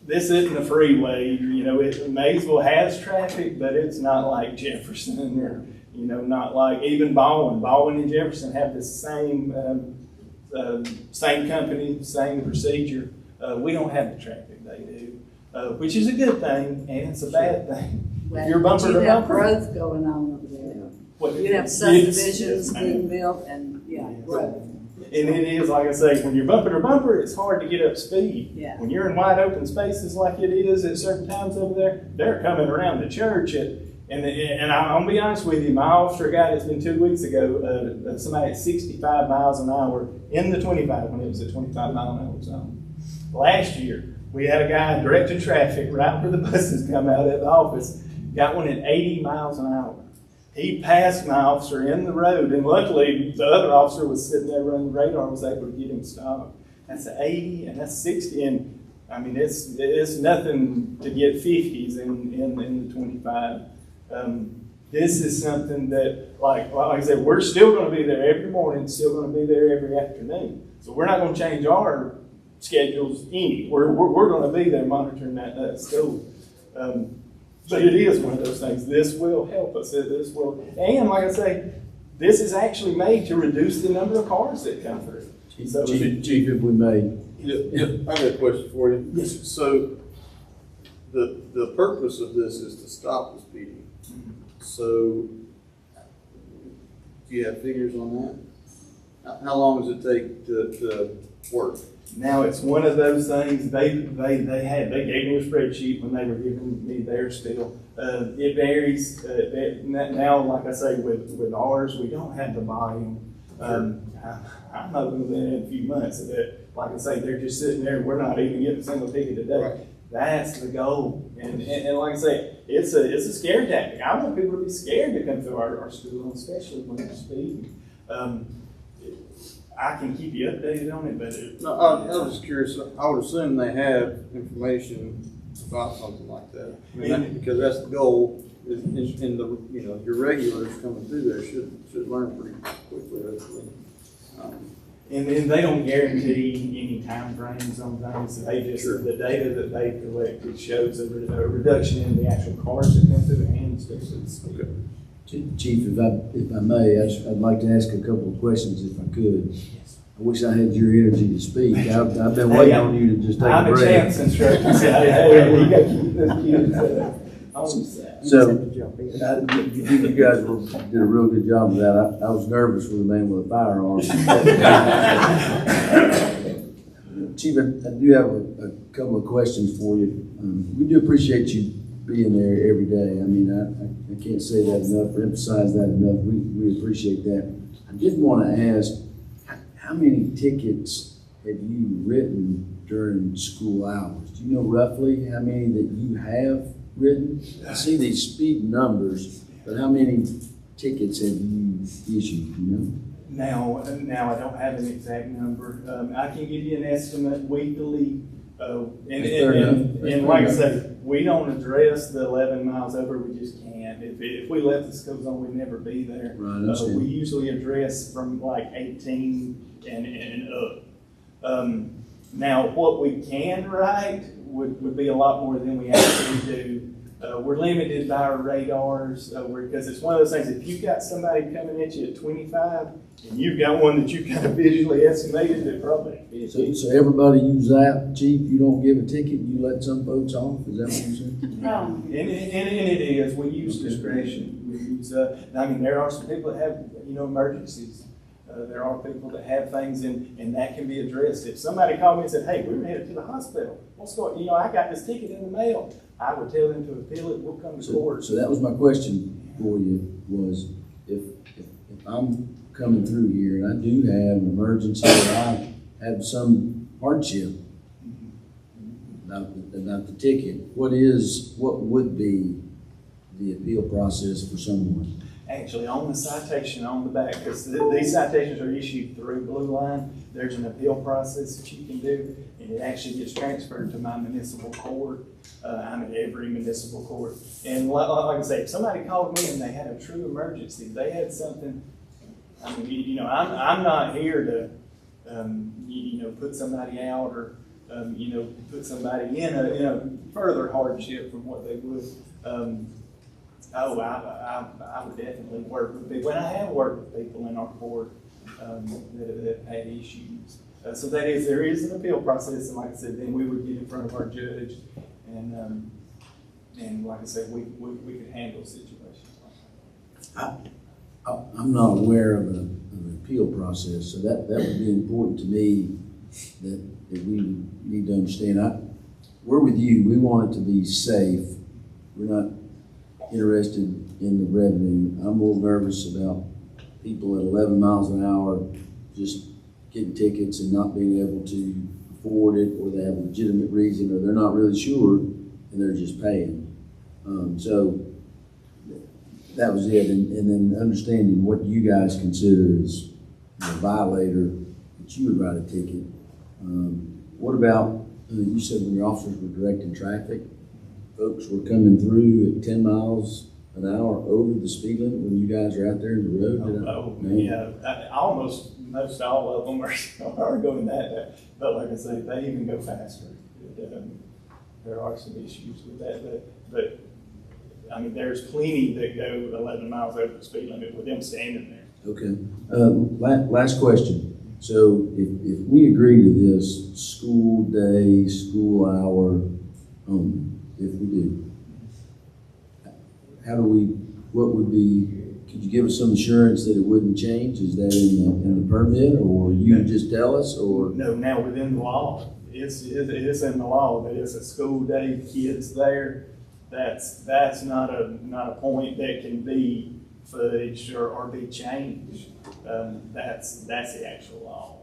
Speaker 11: this isn't a freeway. Maysville has traffic, but it's not like Jefferson or not like even Baldwin. Baldwin and Jefferson have the same company, same procedure. We don't have the traffic they do, which is a good thing, and it's a bad thing.
Speaker 12: Well,
Speaker 11: if you're bumper to
Speaker 12: have
Speaker 11: bumper,
Speaker 12: growth going on over there. You have subdivisions being built and growth.
Speaker 11: And it is, like I say, when you're bumper to bumper, it's hard to get up speed.
Speaker 12: Yeah.
Speaker 11: When you're in wide open spaces like it is at certain times over there, they're coming around the church and I'm going to be honest with you, my officer got it's been 2 weeks ago, somebody at 65 miles an hour in the 25 when it was a 25 mile an hour zone. Last year, we had a guy directing traffic right where the buses come out at the office, got one at 80 miles an hour. He passed my officer in the road, and luckily the other officer was sitting there running the radar and was able to get him stopped. That's 80 and that's 60, and I mean, it's nothing to get 50s in the 25. This is something that, like I said, we're still going to be there every morning, still going to be there every afternoon. So we're not going to change our schedules any. We're going to be there monitoring that school. But it is one of those things. This will help us. This will, and like I say, this is actually made to reduce the number of cars that come through. So,
Speaker 1: Chief, if we may.
Speaker 13: Yeah, I got a question for you.
Speaker 11: Yes, sir.
Speaker 13: So, the purpose of this is to stop the speeding. So, do you have figures on that? How long does it take to work?
Speaker 11: Now it's one of those things. They gave me a spreadsheet when they were giving me their spiel. It varies. Now, like I say, with ours, we don't have the volume. I'm hoping within a few months that, like I say, they're just sitting there. We're not even getting a single ticket a day. Right. That's the goal. And like I say, it's a scare tactic. I want people to be scared to come through our school, especially when they're speeding. I can keep you updated on it, but
Speaker 13: No, I was just curious. I would assume they have information about something like that. I mean, because that's the goal. In the your regulars coming through there should learn pretty quickly, hopefully.
Speaker 11: And they don't guarantee any time frames on things. They just the data that they collected shows a reduction in the actual cars that come through and stations. Okay.
Speaker 1: Chief, if I may, I'd like to ask a couple of questions if I could. Yes. I wish I had your energy to speak. I've been waiting on you to just take a break.
Speaker 11: I'm a chance instructor. Hey, you got to keep those kids
Speaker 1: So, you guys did a real good job of that. I was nervous with a man with a firearm. Chief, I do have a couple of questions for you. We do appreciate you being there every day. I mean, I can't say that enough or emphasize that enough. We appreciate that. I did want to ask, how many tickets have you written during school hours? Do you know roughly how many that you have written? I see these speed numbers, but how many tickets have you issued, you know?
Speaker 11: Now I don't have an exact number. I can give you an estimate weekly. And like I said, we don't address the 11 miles over. We just can't. If we let the school zone, we'd never be there.
Speaker 1: Right,
Speaker 11: we usually address from like 18 and up. Now, what we can write would be a lot more than we actually do. We're limited by our radars because it's one of those things. If you've got somebody coming at you at 25 and you've got one that you've kind of visually estimated, that probably.
Speaker 1: So everybody use that, Chief? You don't give a ticket, you let some folks off? Is that what you're saying?
Speaker 11: And it is. We use discretion. We use. I mean, there are some people that have emergencies. There are people that have things, and that can be addressed. If somebody called me and said, "Hey, we're headed to the hospital. What's going? I got this ticket in the mail." I would tell them to appeal it. We'll come to court.
Speaker 1: So that was my question for you: was if I'm coming through here and I do have an emergency or I have some hardship about the ticket, what would be the appeal process for someone?
Speaker 11: Actually, on the citation on the back, because these citations are issued through Blue Line, there's an appeal process that you can do, and it actually gets transferred to my municipal court. I'm at every municipal court. And like I say, if somebody called me and they had a true emergency, they had something, I mean, I'm not here to, put somebody out or, put somebody in a further hardship from what they would. I would definitely work with people, and I have worked with people in our court that had issues. So there is an appeal process, and like I said, then we would get in front of our judge, and like I said, we could handle situations like that.
Speaker 1: I'm not aware of an appeal process, so that would be important to me that we need to understand. We're with you. We want it to be safe. We're not interested in the revenue. I'm more nervous about people at 11 miles an hour just getting tickets and not being able to afford it, or they have a legitimate reason, or they're not really sure and they're just paying. So that was it. And then understanding what you guys consider as a violator that you would write a ticket. What about You said when your officers were directing traffic, folks were coming through at 10 miles an hour over the speed limit when you guys are out there in the road?
Speaker 11: Most all of them are going that, but like I say, they even go faster. There are some issues with that, but I mean, there's plenty that go 11 miles over the speed limit with them standing there.
Speaker 1: Okay. Last question. So if we agree to this school day, school hour only, if we do, what would be, could you give us some assurance that it wouldn't change? Is that in the permit, or you just tell us, or?
Speaker 11: No, now within the law, it's in the law that it's a school day, kids there. That's not a point that can be fudged or be changed. That's the actual law.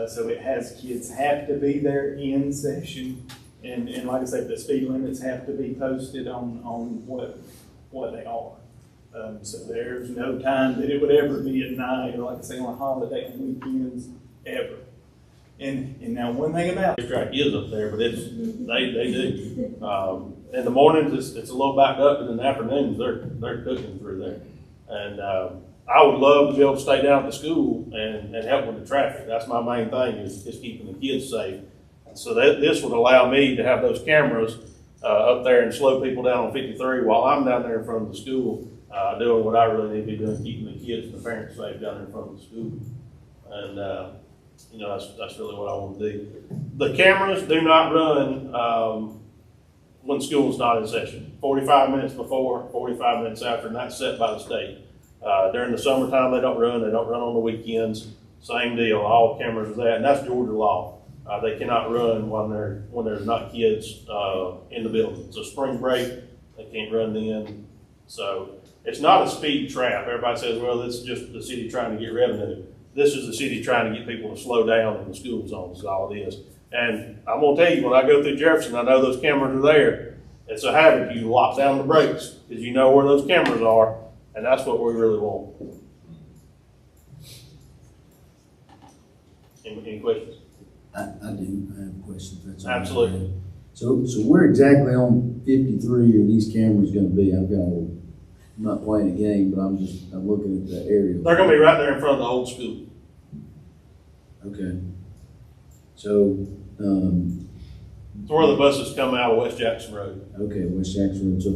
Speaker 11: So it has, kids have to be there in session, and like I said, the speed limits have to be posted on what they are. So there's no time that it would ever be at night, or like I say, on a holiday and weekends, ever. And now one thing about
Speaker 14: track is up there, but they do. In the mornings, it's a little backed up, and in the afternoons, they're cooking through there. And I would love to be able to stay down at the school and help with the traffic. That's my main thing is keeping the kids safe. So this would allow me to have those cameras up there and slow people down on 53 while I'm down there in front of the school doing what I really need to be doing, keeping the kids and the parents safe down there in front of the school. And that's really what I want to do. The cameras do not run when school is not in session. 45 minutes before, 45 minutes after, and that's set by the state. During the summertime, they don't run. They don't run on the weekends. Same deal. All cameras are that, and that's Georgia law. They cannot run when there's not kids in the building. So spring break, they can't run then. So it's not a speed trap. Everybody says, well, this is just the city trying to get revenue. This is the city trying to get people to slow down in the school zones is all it is. And I'm going to tell you, when I go through Jefferson, I know those cameras are there. It's a habit. You lock down the brakes because you know where those cameras are, and that's what we really want. Any questions?
Speaker 1: I do. I have a question. That's all.
Speaker 14: Absolutely.
Speaker 1: So where exactly on 53 are these cameras going to be? I'm not playing a game, but I'm looking at the area.
Speaker 14: They're going to be right there in front of the old school.
Speaker 1: Okay. So,
Speaker 14: it's where the buses come out of West Jackson Road.
Speaker 1: Okay, West Jackson Road. So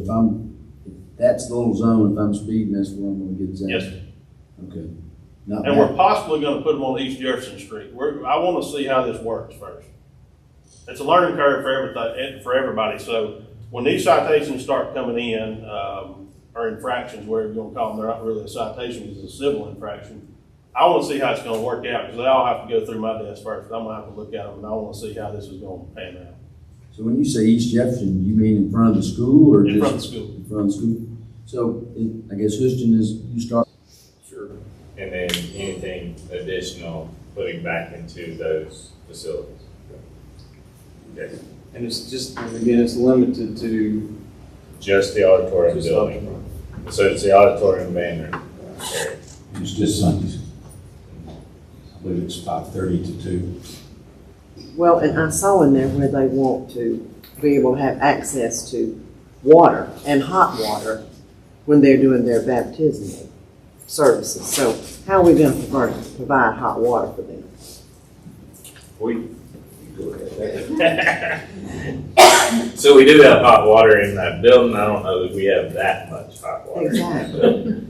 Speaker 1: if that's the little zone, if I'm speeding, that's where I'm going to get zapped?
Speaker 14: Yes, sir.
Speaker 1: Okay.
Speaker 14: And we're possibly going to put them on East Jefferson Street. I want to see how this works first. It's a learning curve for everybody. So when these citations start coming in, or infractions, whatever you want to call them, they're not really a citation, it's a civil infraction. I want to see how it's going to work out because they all have to go through my desk first. I'm going to have to look at them, and I want to see how this is going to pan out.
Speaker 1: So when you say East Jefferson, you mean in front of the school, or
Speaker 14: in front of the school?
Speaker 1: In front of the school. So I guess Houston is, you start.
Speaker 7: Sure. And then anything additional putting back into those facilities. Yes.
Speaker 13: And it's just, again, it's limited to
Speaker 7: just the auditorium building. So it's the auditorium banner area.
Speaker 9: It's just Sundays. I believe it's 5:30 to 2.
Speaker 6: Well, and I saw in there where they want to be able to have access to water and hot water when they're doing their baptismal services. So how are we going to provide hot water for them?
Speaker 7: So we do have hot water in that building. I don't know that we have that much hot water.
Speaker 6: Exactly.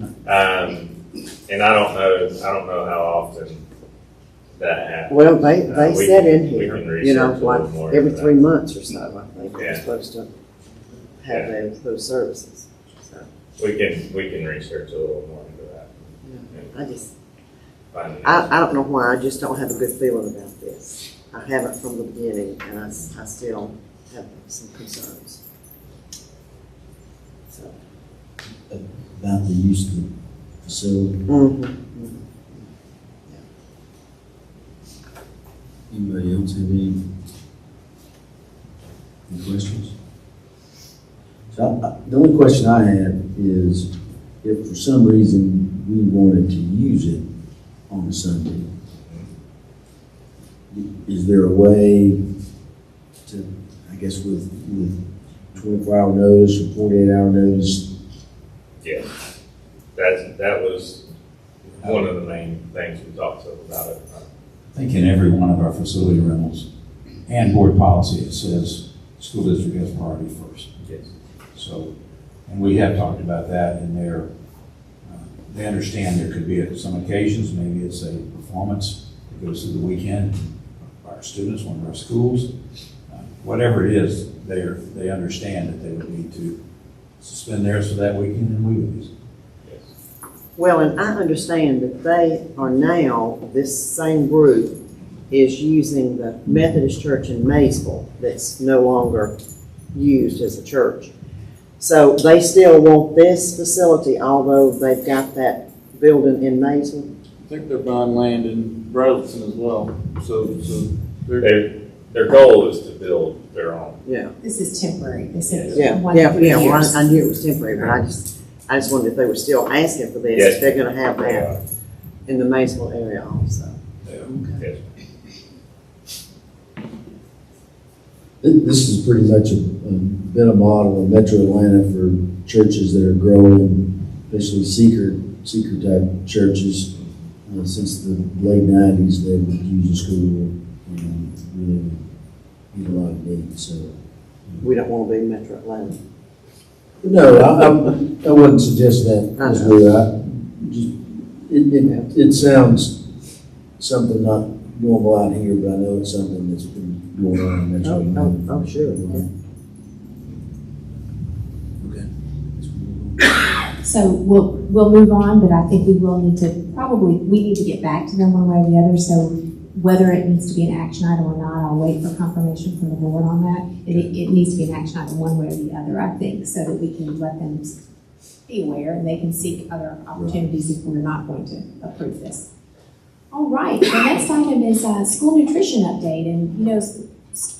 Speaker 7: And I don't know how often that happens.
Speaker 6: Well, they said in here, like every 3
Speaker 7: that.
Speaker 6: months or so, I think we're supposed to have those services. So
Speaker 7: We can research a little more into that.
Speaker 6: I don't know why, I just don't have a good feeling about this. I haven't from the beginning, and I still have some concerns. So.
Speaker 1: About the use of the facility.
Speaker 6: Mm-hmm.
Speaker 1: Anybody else have any questions? So the only question I have is, if for some reason we wanted to use it on a Sunday, is there a way to to, I guess with 24-hour notice or 48-hour notice.
Speaker 7: Yeah, that was one of the main things we talked about it.
Speaker 9: I think in every one of our facility rentals and board policy, it says school district has priority first.
Speaker 7: Yes.
Speaker 9: So, and we have talked about that in their, they understand there could be at some occasions, maybe it's a performance that goes through the weekend, our students, one of our schools, whatever it is, they understand that they would need to suspend theirs for that weekend and we would use it.
Speaker 6: Well, and I understand that they are now, this same group is using the Methodist Church in Maysville that's no longer used as a church. So they still want this facility, although they've got that building in Maysville?
Speaker 13: I think they're buying land in Burleson as well, so
Speaker 7: Their goal is to build their own.
Speaker 6: Yeah.
Speaker 2: This is temporary. This is
Speaker 6: Yeah,
Speaker 2: one
Speaker 6: yeah,
Speaker 2: to 3
Speaker 6: yeah, well,
Speaker 2: years.
Speaker 6: I knew it was temporary, but I just wondered if they were still asking for this,
Speaker 7: Yes.
Speaker 6: if they're gonna have that in the Maysville area also.
Speaker 7: Yes.
Speaker 1: This is pretty much been a model in Metro Atlanta for churches that are growing, especially seeker type churches. Since the late 90s, they've used the school and really meet a lot of needs. So
Speaker 6: We don't wanna be Metro Atlanta.
Speaker 1: no, I wouldn't suggest that as well. It sounds something not normal out here, but I know it's something that's been going on in Metro Atlanta.
Speaker 6: Oh, sure.
Speaker 1: Okay.
Speaker 8: So we'll move on, but I think we will need to, we need to get back to them one way or the other. So whether it needs to be an action item or not, I'll wait for confirmation from the board on that. It needs to be an action item one way or the other, I think, so that we can let them be aware and they can seek other opportunities if we're not going to approve this. All right, the next item is school nutrition update. And, you know,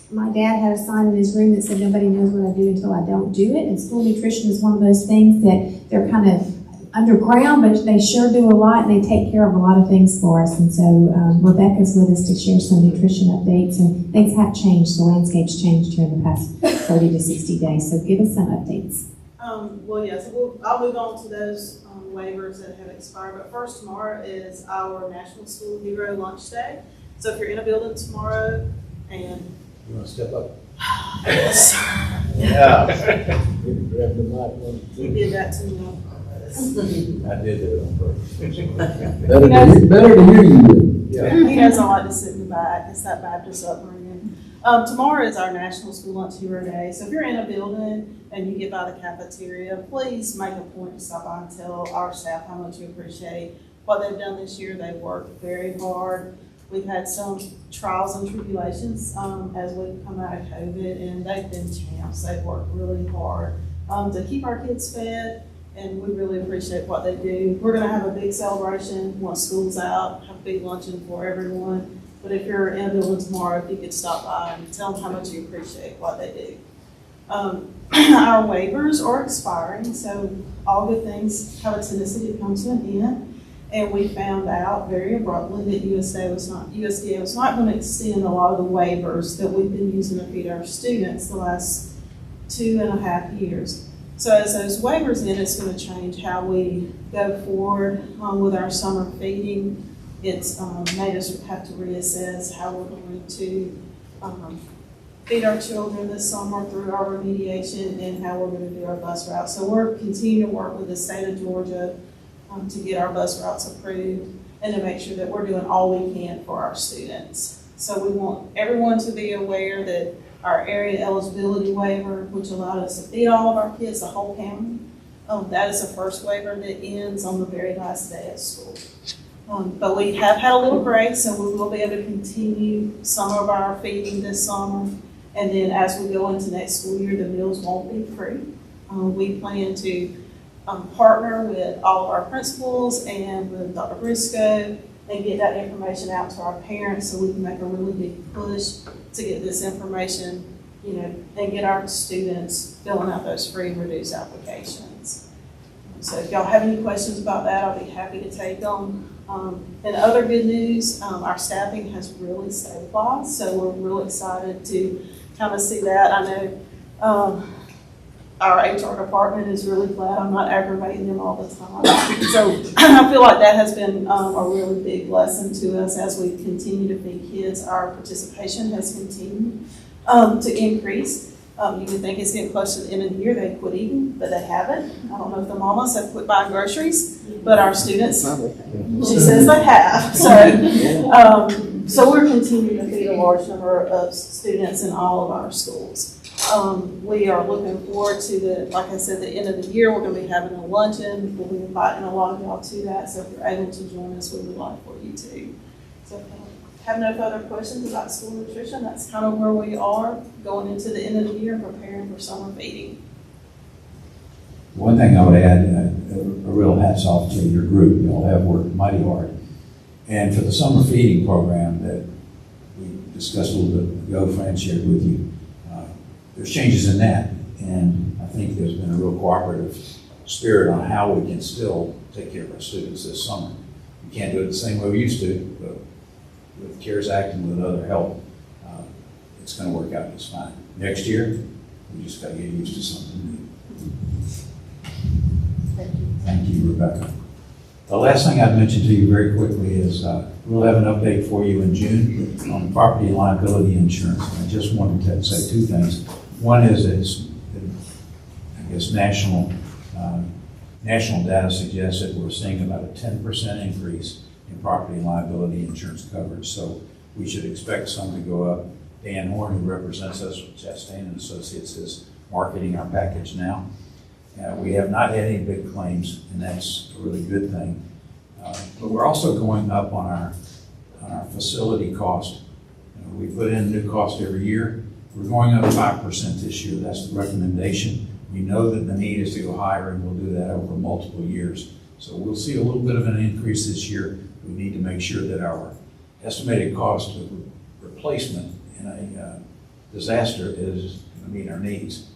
Speaker 8: my dad had a sign in his room that said, nobody knows what I do until I don't do it. And school nutrition is one of those things that they're kind of underground, but they sure do a lot and they take care of a lot of things for us. And so Rebecca's with us to share some nutrition updates, and things have changed. The landscape's changed here in the past 30 to 60 days. So give us some updates.
Speaker 4: Well, yes, I'll move on to those waivers that have expired. But first, tomorrow is our National School Hero Lunch Day. So if you're in a building tomorrow and
Speaker 9: You want to step up?
Speaker 4: yes, sir.
Speaker 10: Yeah.
Speaker 4: You did that to me on purpose.
Speaker 9: I did it on purpose.
Speaker 1: Better to hear you.
Speaker 4: He knows I like to sit in the back. It's that Baptist upbringing. Tomorrow is our National School Lunch Hero Day. So if you're in a building and you get by the cafeteria, please make a point to stop by and tell our staff how much you appreciate what they've done this year. They've worked very hard. We've had some trials and tribulations as we've come out of COVID, and they've been champs. They've worked really hard to keep our kids fed, and we really appreciate what they do. We're going to have a big celebration once school's out, have a big luncheon for everyone. But if you're in a building tomorrow, if you could stop by and tell them how much you appreciate what they do. Our waivers are expiring, so all good things have a tendency to come to an end. And we found out very abruptly that USDA was not going to extend a lot of the waivers that we've been using to feed our students the last 2.5 years. So as those waivers end, it's going to change how we go forward with our summer feeding. It's made us have to reassess how we're going to feed our children this summer through our remediation and how we're going to do our bus route. So we're continuing to work with the state of Georgia to get our bus routes approved and to make sure that we're doing all we can for our students. So we want everyone to be aware that our area eligibility waiver, which allowed us to feed all of our kids, the whole county, that is the first waiver that ends on the very last day of school. But we have had a little break, so we will be able to continue some of our feeding this summer. And then as we go into next school year, the meals won't be free. We plan to partner with all of our principals and with Dr. Briscoe and get that information out to our parents so we can make a really big push to get this information, and get our students filling out those free and reduced applications. So if y'all have any questions about that, I'll be happy to take them. And other good news, our staffing has really stabilized, so we're really excited to kind of see that. I know, our HR department is really glad I'm not aggravating them all the time. So I feel like that has been a really big lesson to us as we continue to feed kids. Our participation has continued to increase. You would think it's getting close to the end of the year, they quit eating, but they haven't. I don't know if the mamas have quit buying groceries, but our students, she says they have. So we're continuing to feed a large number of students in all of our schools. We are looking forward to like I said, the end of the year, we're going to be having a luncheon. We'll be inviting a lot of y'all to that. So if you're able to join us, we would like for you to. So if you have no further questions about school nutrition, that's kind of where we are going into the end of the year and preparing for summer feeding.
Speaker 9: One thing I would add, a real hats off to your group. You all have worked mighty hard. And for the summer feeding program that we discussed a little bit ago, Fran shared with you, there's changes in that, and I think there's been a real cooperative spirit on how we can still take care of our students this summer. We can't do it the same way we used to, but with CARES Act and with other help, it's going to work out just fine. Next year, we just got to get used to something new. Thank you, Rebecca. The last thing I'd mention to you very quickly is we'll have an update for you in June on property and liability insurance. And I just wanted to say two things. One is it's, I guess, national data suggests that we're seeing about a 10% increase in property and liability insurance coverage. So we should expect some to go up. Dan Horn, who represents us with Chastain and Associates, is marketing our package now. We have not had any big claims, and that's a really good thing. But we're also going up on our facility cost. We put in new cost every year. We're going up 5% this year. That's the recommendation. We know that the need is to go higher, and we'll do that over multiple years. So we'll see a little bit of an increase this year. We need to make sure that our estimated cost of replacement in a disaster is going to meet our needs.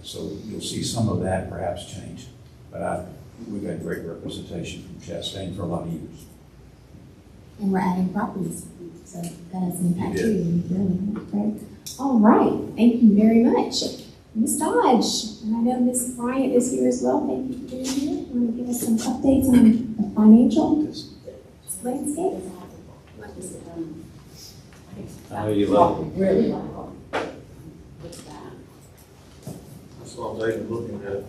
Speaker 9: So you'll see some of that perhaps change. But we've had great representation from Chastain for a lot of years.
Speaker 8: And we're adding properties, so that has an impact too. Really great. All right, thank you very much. Ms. Dodge, and I know Ms. Bryant is here as well. Thank you for being here. You want to give us some updates on the financial landscape?
Speaker 15: I know you love it.
Speaker 12: Really loud.
Speaker 15: That's what I'm taking, looking at.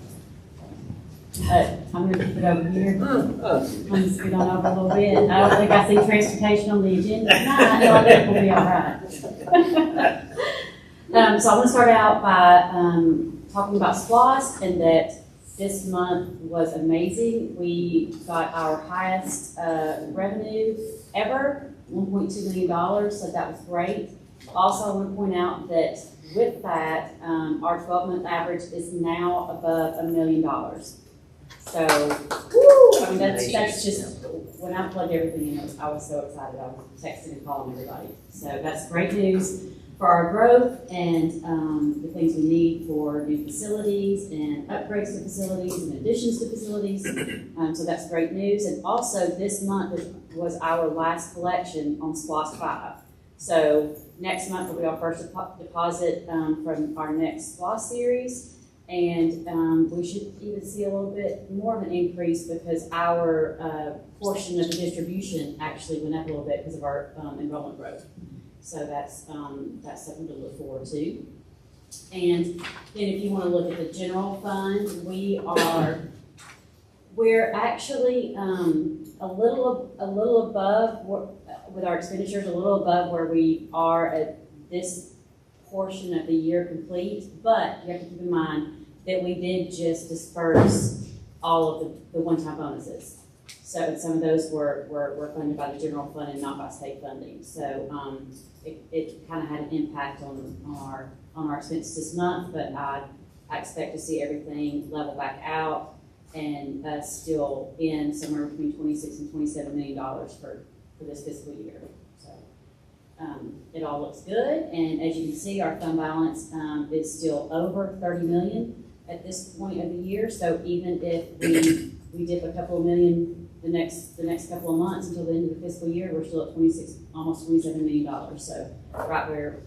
Speaker 16: I'm going to keep it over here. I'm scoot on over a little bit. I don't think I see transportation on the agenda tonight, so I think we'll be all right. So I'm going to start out by talking about SPLOST, and that this month was amazing. We got our highest revenue ever, $1.2 million, so that was great. Also, I want to point out that with that, our 12-month average is now above $1 million. So, woo, I mean, that's just, when I plugged everything in, I was so excited. I was texting and calling everybody. So that's great news for our growth and the things we need for new facilities and upgrades to facilities and additions to facilities. So that's great news. And also, this month was our last collection on SPLOST 5. So next month will be our first deposit from our next SPLOST series. And we should even see a little bit more of an increase because our portion of the distribution actually went up a little bit because of our enrollment growth. So that's something to look forward to. And then if you want to look at the general fund, we're actually a little above with our expenditures, a little above where we are at this portion of the year complete. But you have to keep in mind that we did just disperse all of the one-time bonuses. So some of those were funded by the general fund and not by state funding. So it kind of had an impact on our expenses this month, but I expect to see everything level back out and still in somewhere between $26 and $27 million for this fiscal year. So it all looks good, and as you can see, our fund balance is still over $30 million at this point of the year. So even if we dip a couple of million the next couple of months until the end of the fiscal year, we're still at almost $27 million. So right where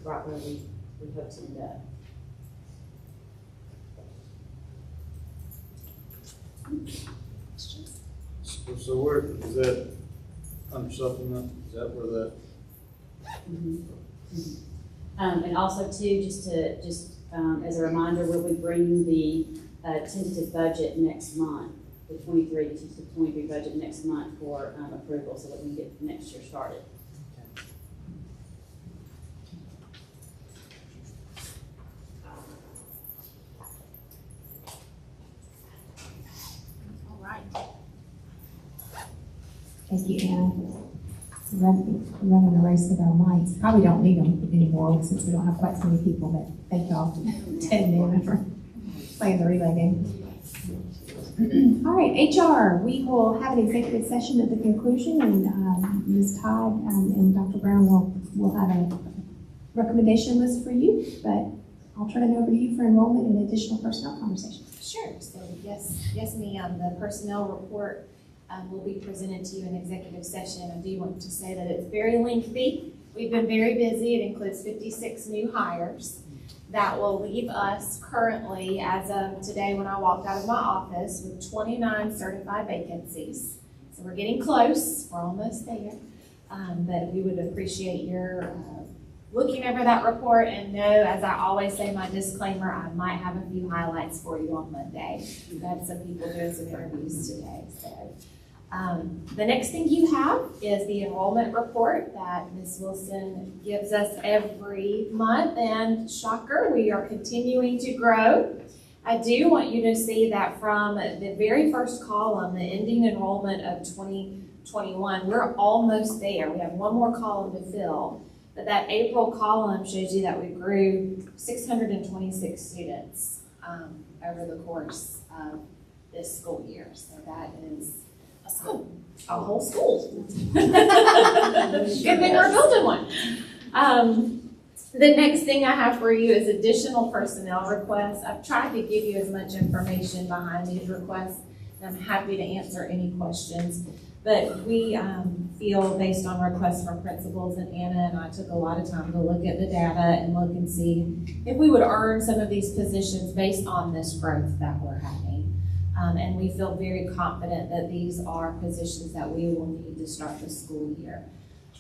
Speaker 16: we we hope to end up.
Speaker 13: So where, is that under supplement, is that where that?
Speaker 16: And also too, just as a reminder, we'll be bringing the tentative budget next month, the 23 budget next month for approval, so that we can get next year started.
Speaker 2: All right.
Speaker 8: Thank you, Anna. Running a race with our mics. Probably don't need them anymore since we don't have quite so many people, but thank y'all for Ted and Anna for playing the relay game. All right, HR, we will have an executive session at the conclusion, and Ms. Todd and Dr. Brown will have a recommendation list for you, but I'll turn it over to you for enrollment and additional personnel conversation.
Speaker 2: Sure. So yes, ma'am. The personnel report will be presented to you in executive session. I do want to say that it's very lengthy. We've been very busy. It includes 56 new hires. That will leave us currently, as of today when I walked out of my office, with 29 certified vacancies. So we're getting close. We're almost there. But we would appreciate your looking over that report, and know, as I always say, my disclaimer, I might have a few highlights for you on Monday. We've had some people doing some interviews today. So the next thing you have is the enrollment report that Ms. Wilson gives us every month, and shocker, we are continuing to grow. I do want you to see that from the very first column, the ending enrollment of 2021, we're almost there. We have one more column to fill. But that April column shows you that we grew 626 students over the course of this school year. So that is a school, a whole school. Good thing we're building one. The next thing I have for you is additional personnel requests. I've tried to give you as much information behind these requests, and I'm happy to answer any questions. But we feel, based on requests from principals, and Anna and I took a lot of time to look at the data and look and see if we would earn some of these positions based on this growth that we're having. And we feel very confident that these are positions that we will need to start the school year.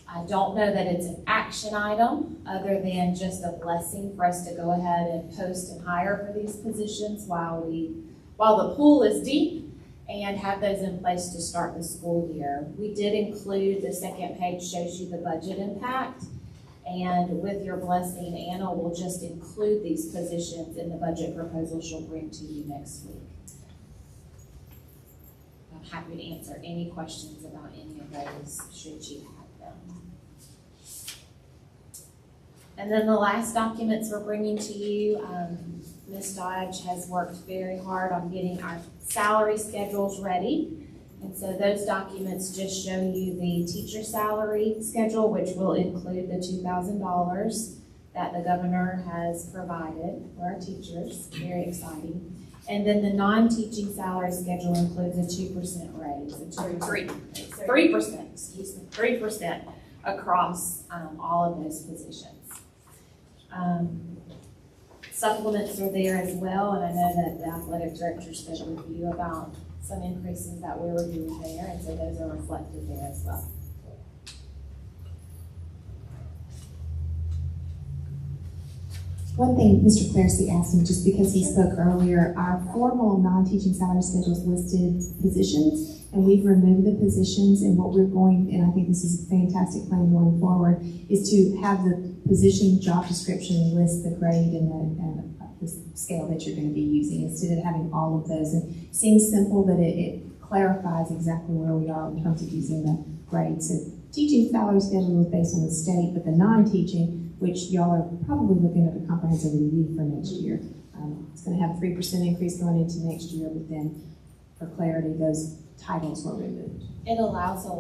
Speaker 2: I don't know that it's an action item other than just a blessing for us to go ahead and post and hire for these positions while the pool is deep, and have those in place to start the school year. We did include, the second page shows you the budget impact, and with your blessing, Anna will just include these positions in the budget proposal she'll bring to you next week. I'm happy to answer any questions about any of those should you have them. And then the last documents we're bringing to you, Ms. Dodge has worked very hard on getting our salary schedules ready. And so those documents just show you the teacher salary schedule, which will include the $2,000 that the governor has provided for our teachers. Very exciting. And then the non-teaching salary schedule includes a 2% raise, 3% across all of those positions. Supplements are there as well, and I know that the athletic director spoke with you about some increases that we were doing there, and so those are reflected there as well.
Speaker 8: One thing Mr. Clarsey asked me, just because he spoke earlier, our formal non-teaching salary schedules listed positions, and we've removed the positions, and what we're going, and I think this is a fantastic plan going forward, is to have the position job description list the grade and the scale that you're going to be using, instead of having all of those. And it seems simple, but it clarifies exactly where we are in terms of using the grade. So teaching salary schedule is based on the state, but the non-teaching, which y'all are probably looking at a comprehensive review for next year. It's going to have a 3% increase going into next year, but then for clarity, those titles were removed.
Speaker 2: It allows it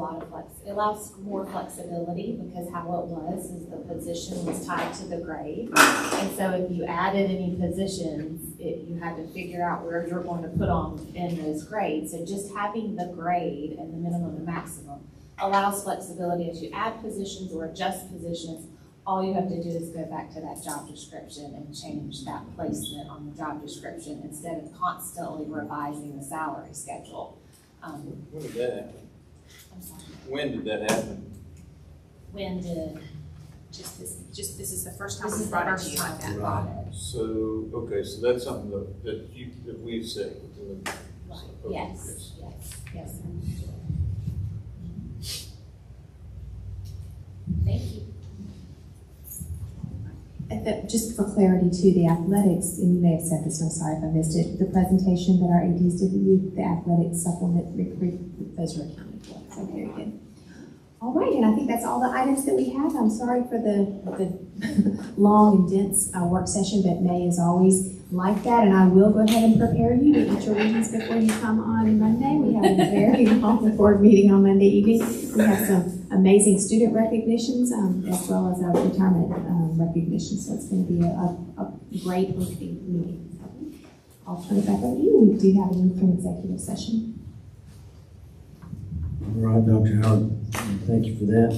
Speaker 2: allows more flexibility, because how it was is the position was tied to the grade. And so if you added any positions, you had to figure out where you're going to put on in those grades. So just having the grade and the minimum and maximum allows flexibility as you add positions or adjust positions.
Speaker 17: all you have to do is go back to that job description and change that placement on the job description instead of constantly revising the salary schedule.
Speaker 15: When did that happen?
Speaker 17: I'm sorry.
Speaker 15: When did that happen?
Speaker 17: When did,
Speaker 2: This is the first time
Speaker 17: this
Speaker 2: we
Speaker 17: is the
Speaker 2: brought it to
Speaker 17: first
Speaker 2: you
Speaker 17: time
Speaker 2: like that.
Speaker 17: we brought it.
Speaker 15: So, okay, so that's something that we've said within the.
Speaker 17: Right.
Speaker 15: Okay,
Speaker 17: Yes, yes, sir. Thank you.
Speaker 8: Just for clarity too, the athletics, and you may have said this, I'm sorry if I missed it, the presentation that our ADs did with you, the athletics supplement, those are accounted for, so very good. All right, and I think that's all the items that we have. I'm sorry for the long and dense work session, but May is always like that, and I will go ahead and prepare you to eat your readings before you come on Monday. We have a very long board meeting on Monday evening. We have some amazing student recognitions as well as our retirement recognition, so it's going to be a great meeting. I'll turn it back over to you. We do have a need for an executive session.
Speaker 1: All right, Dr. Howard, thank you for that.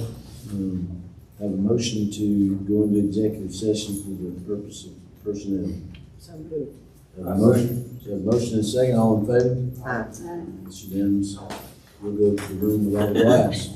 Speaker 1: Have a motion to go into executive session for the purpose of personnel.
Speaker 6: So good.
Speaker 1: Have a motion, so a motion and a second, all in favor?
Speaker 6: Aye.
Speaker 1: It's unanimous. We'll go to the room without a glass.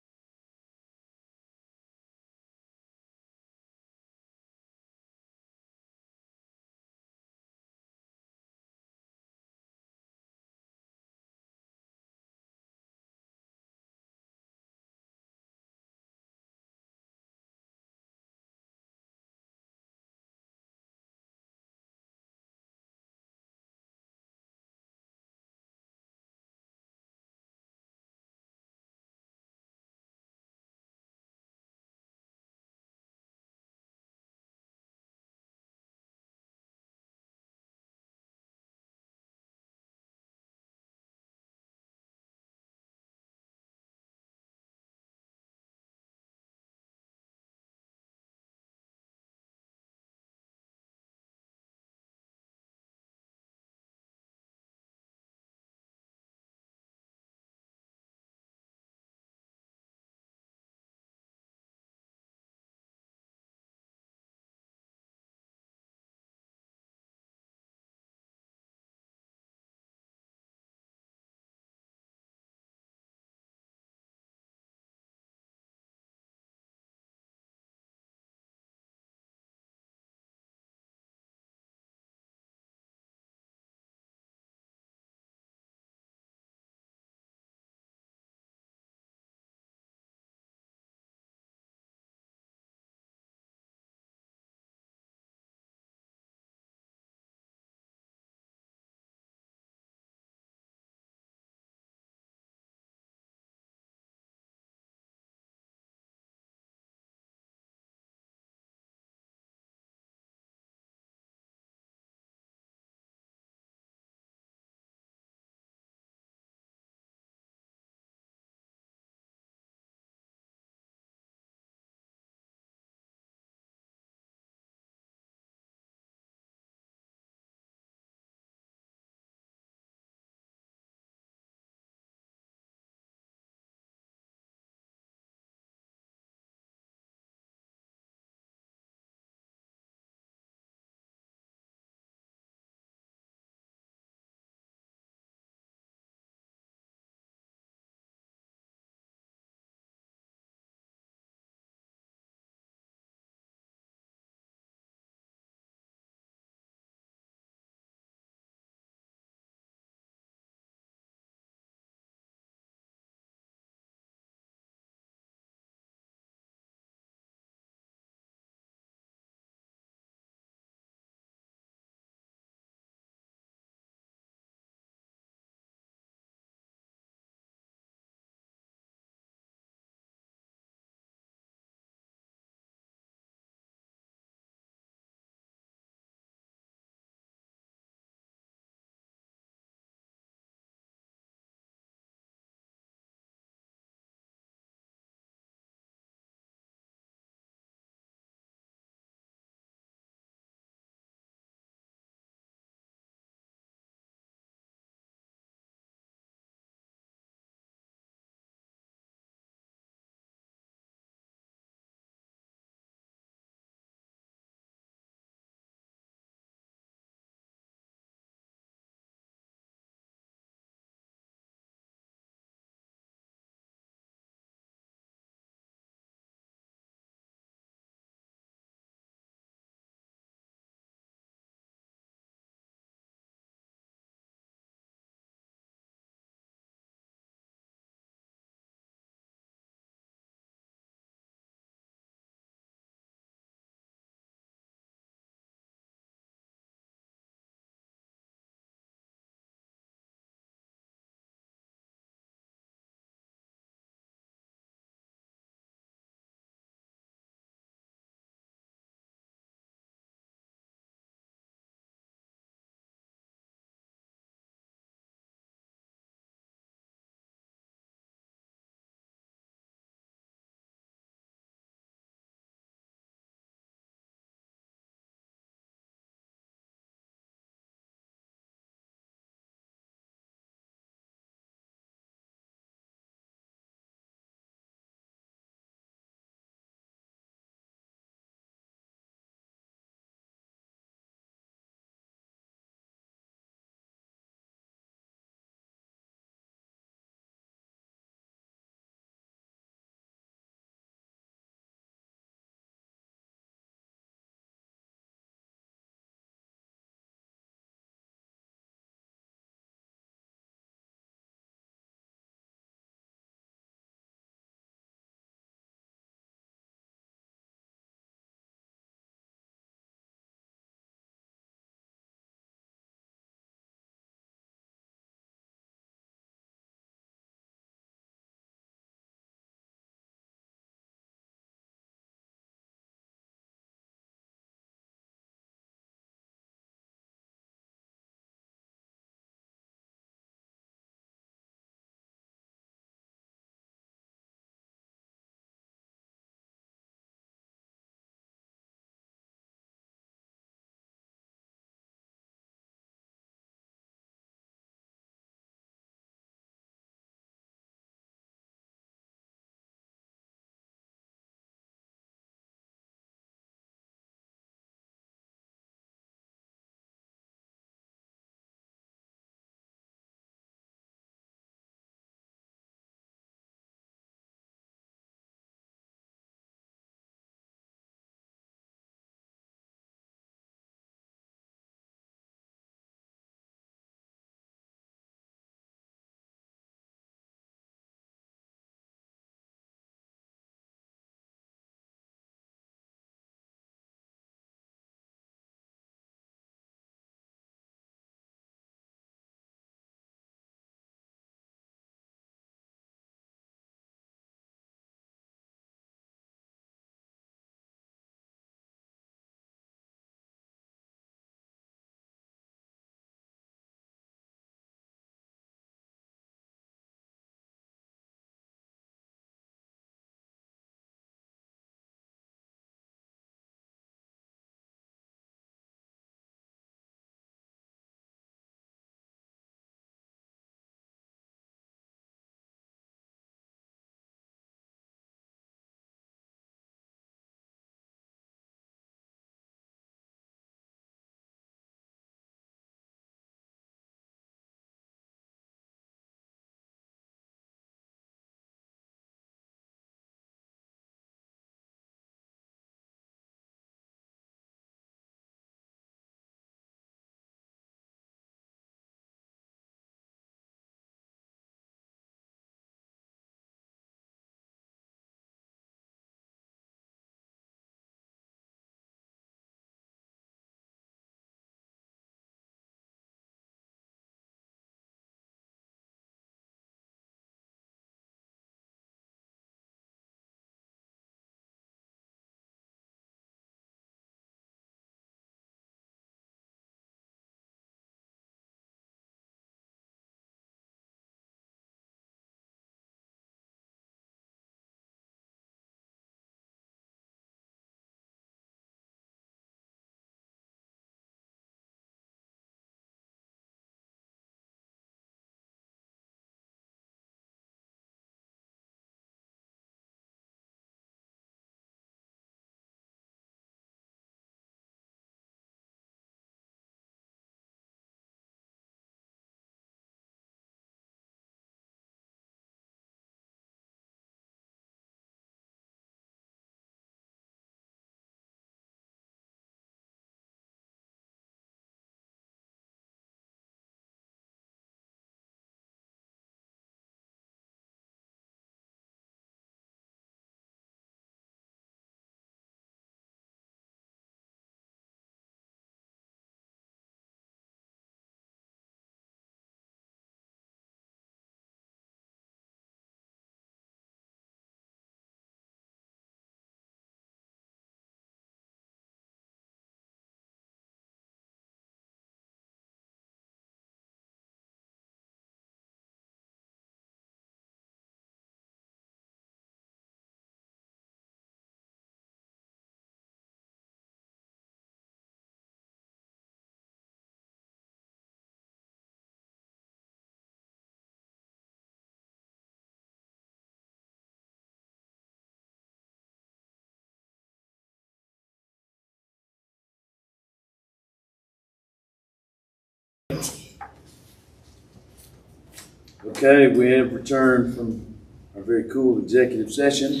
Speaker 1: Okay, we have returned from our very cool executive session,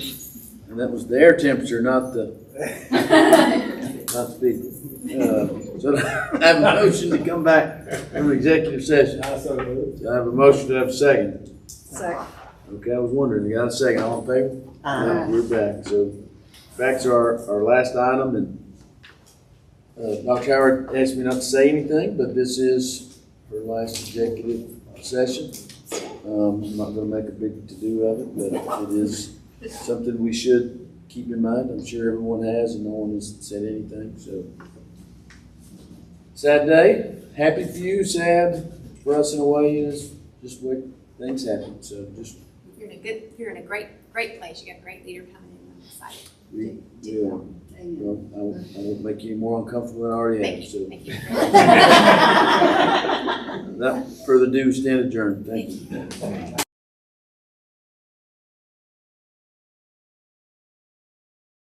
Speaker 1: and that was the air temperature, not the people. So I have a motion to come back from executive session. I have a motion to have a second.
Speaker 12: Second.
Speaker 1: Okay, I was wondering, you got a second, all in favor? Yeah, we're back, so back to our last item, and Dr. Howard asked me not to say anything, but this is her last executive session. I'm not gonna make a big to-do of it, but it is something we should keep in mind. I'm sure everyone has, and no one has said anything, so. Sad day, happy for you, sad for us in a way, it's just what things happen, so just.
Speaker 2: You're in a great place. You got a great leader coming in. I'm excited.
Speaker 1: I won't make you any more uncomfortable than I already am, so.
Speaker 2: Thank you.
Speaker 1: Without further ado, stand adjourned, thank you.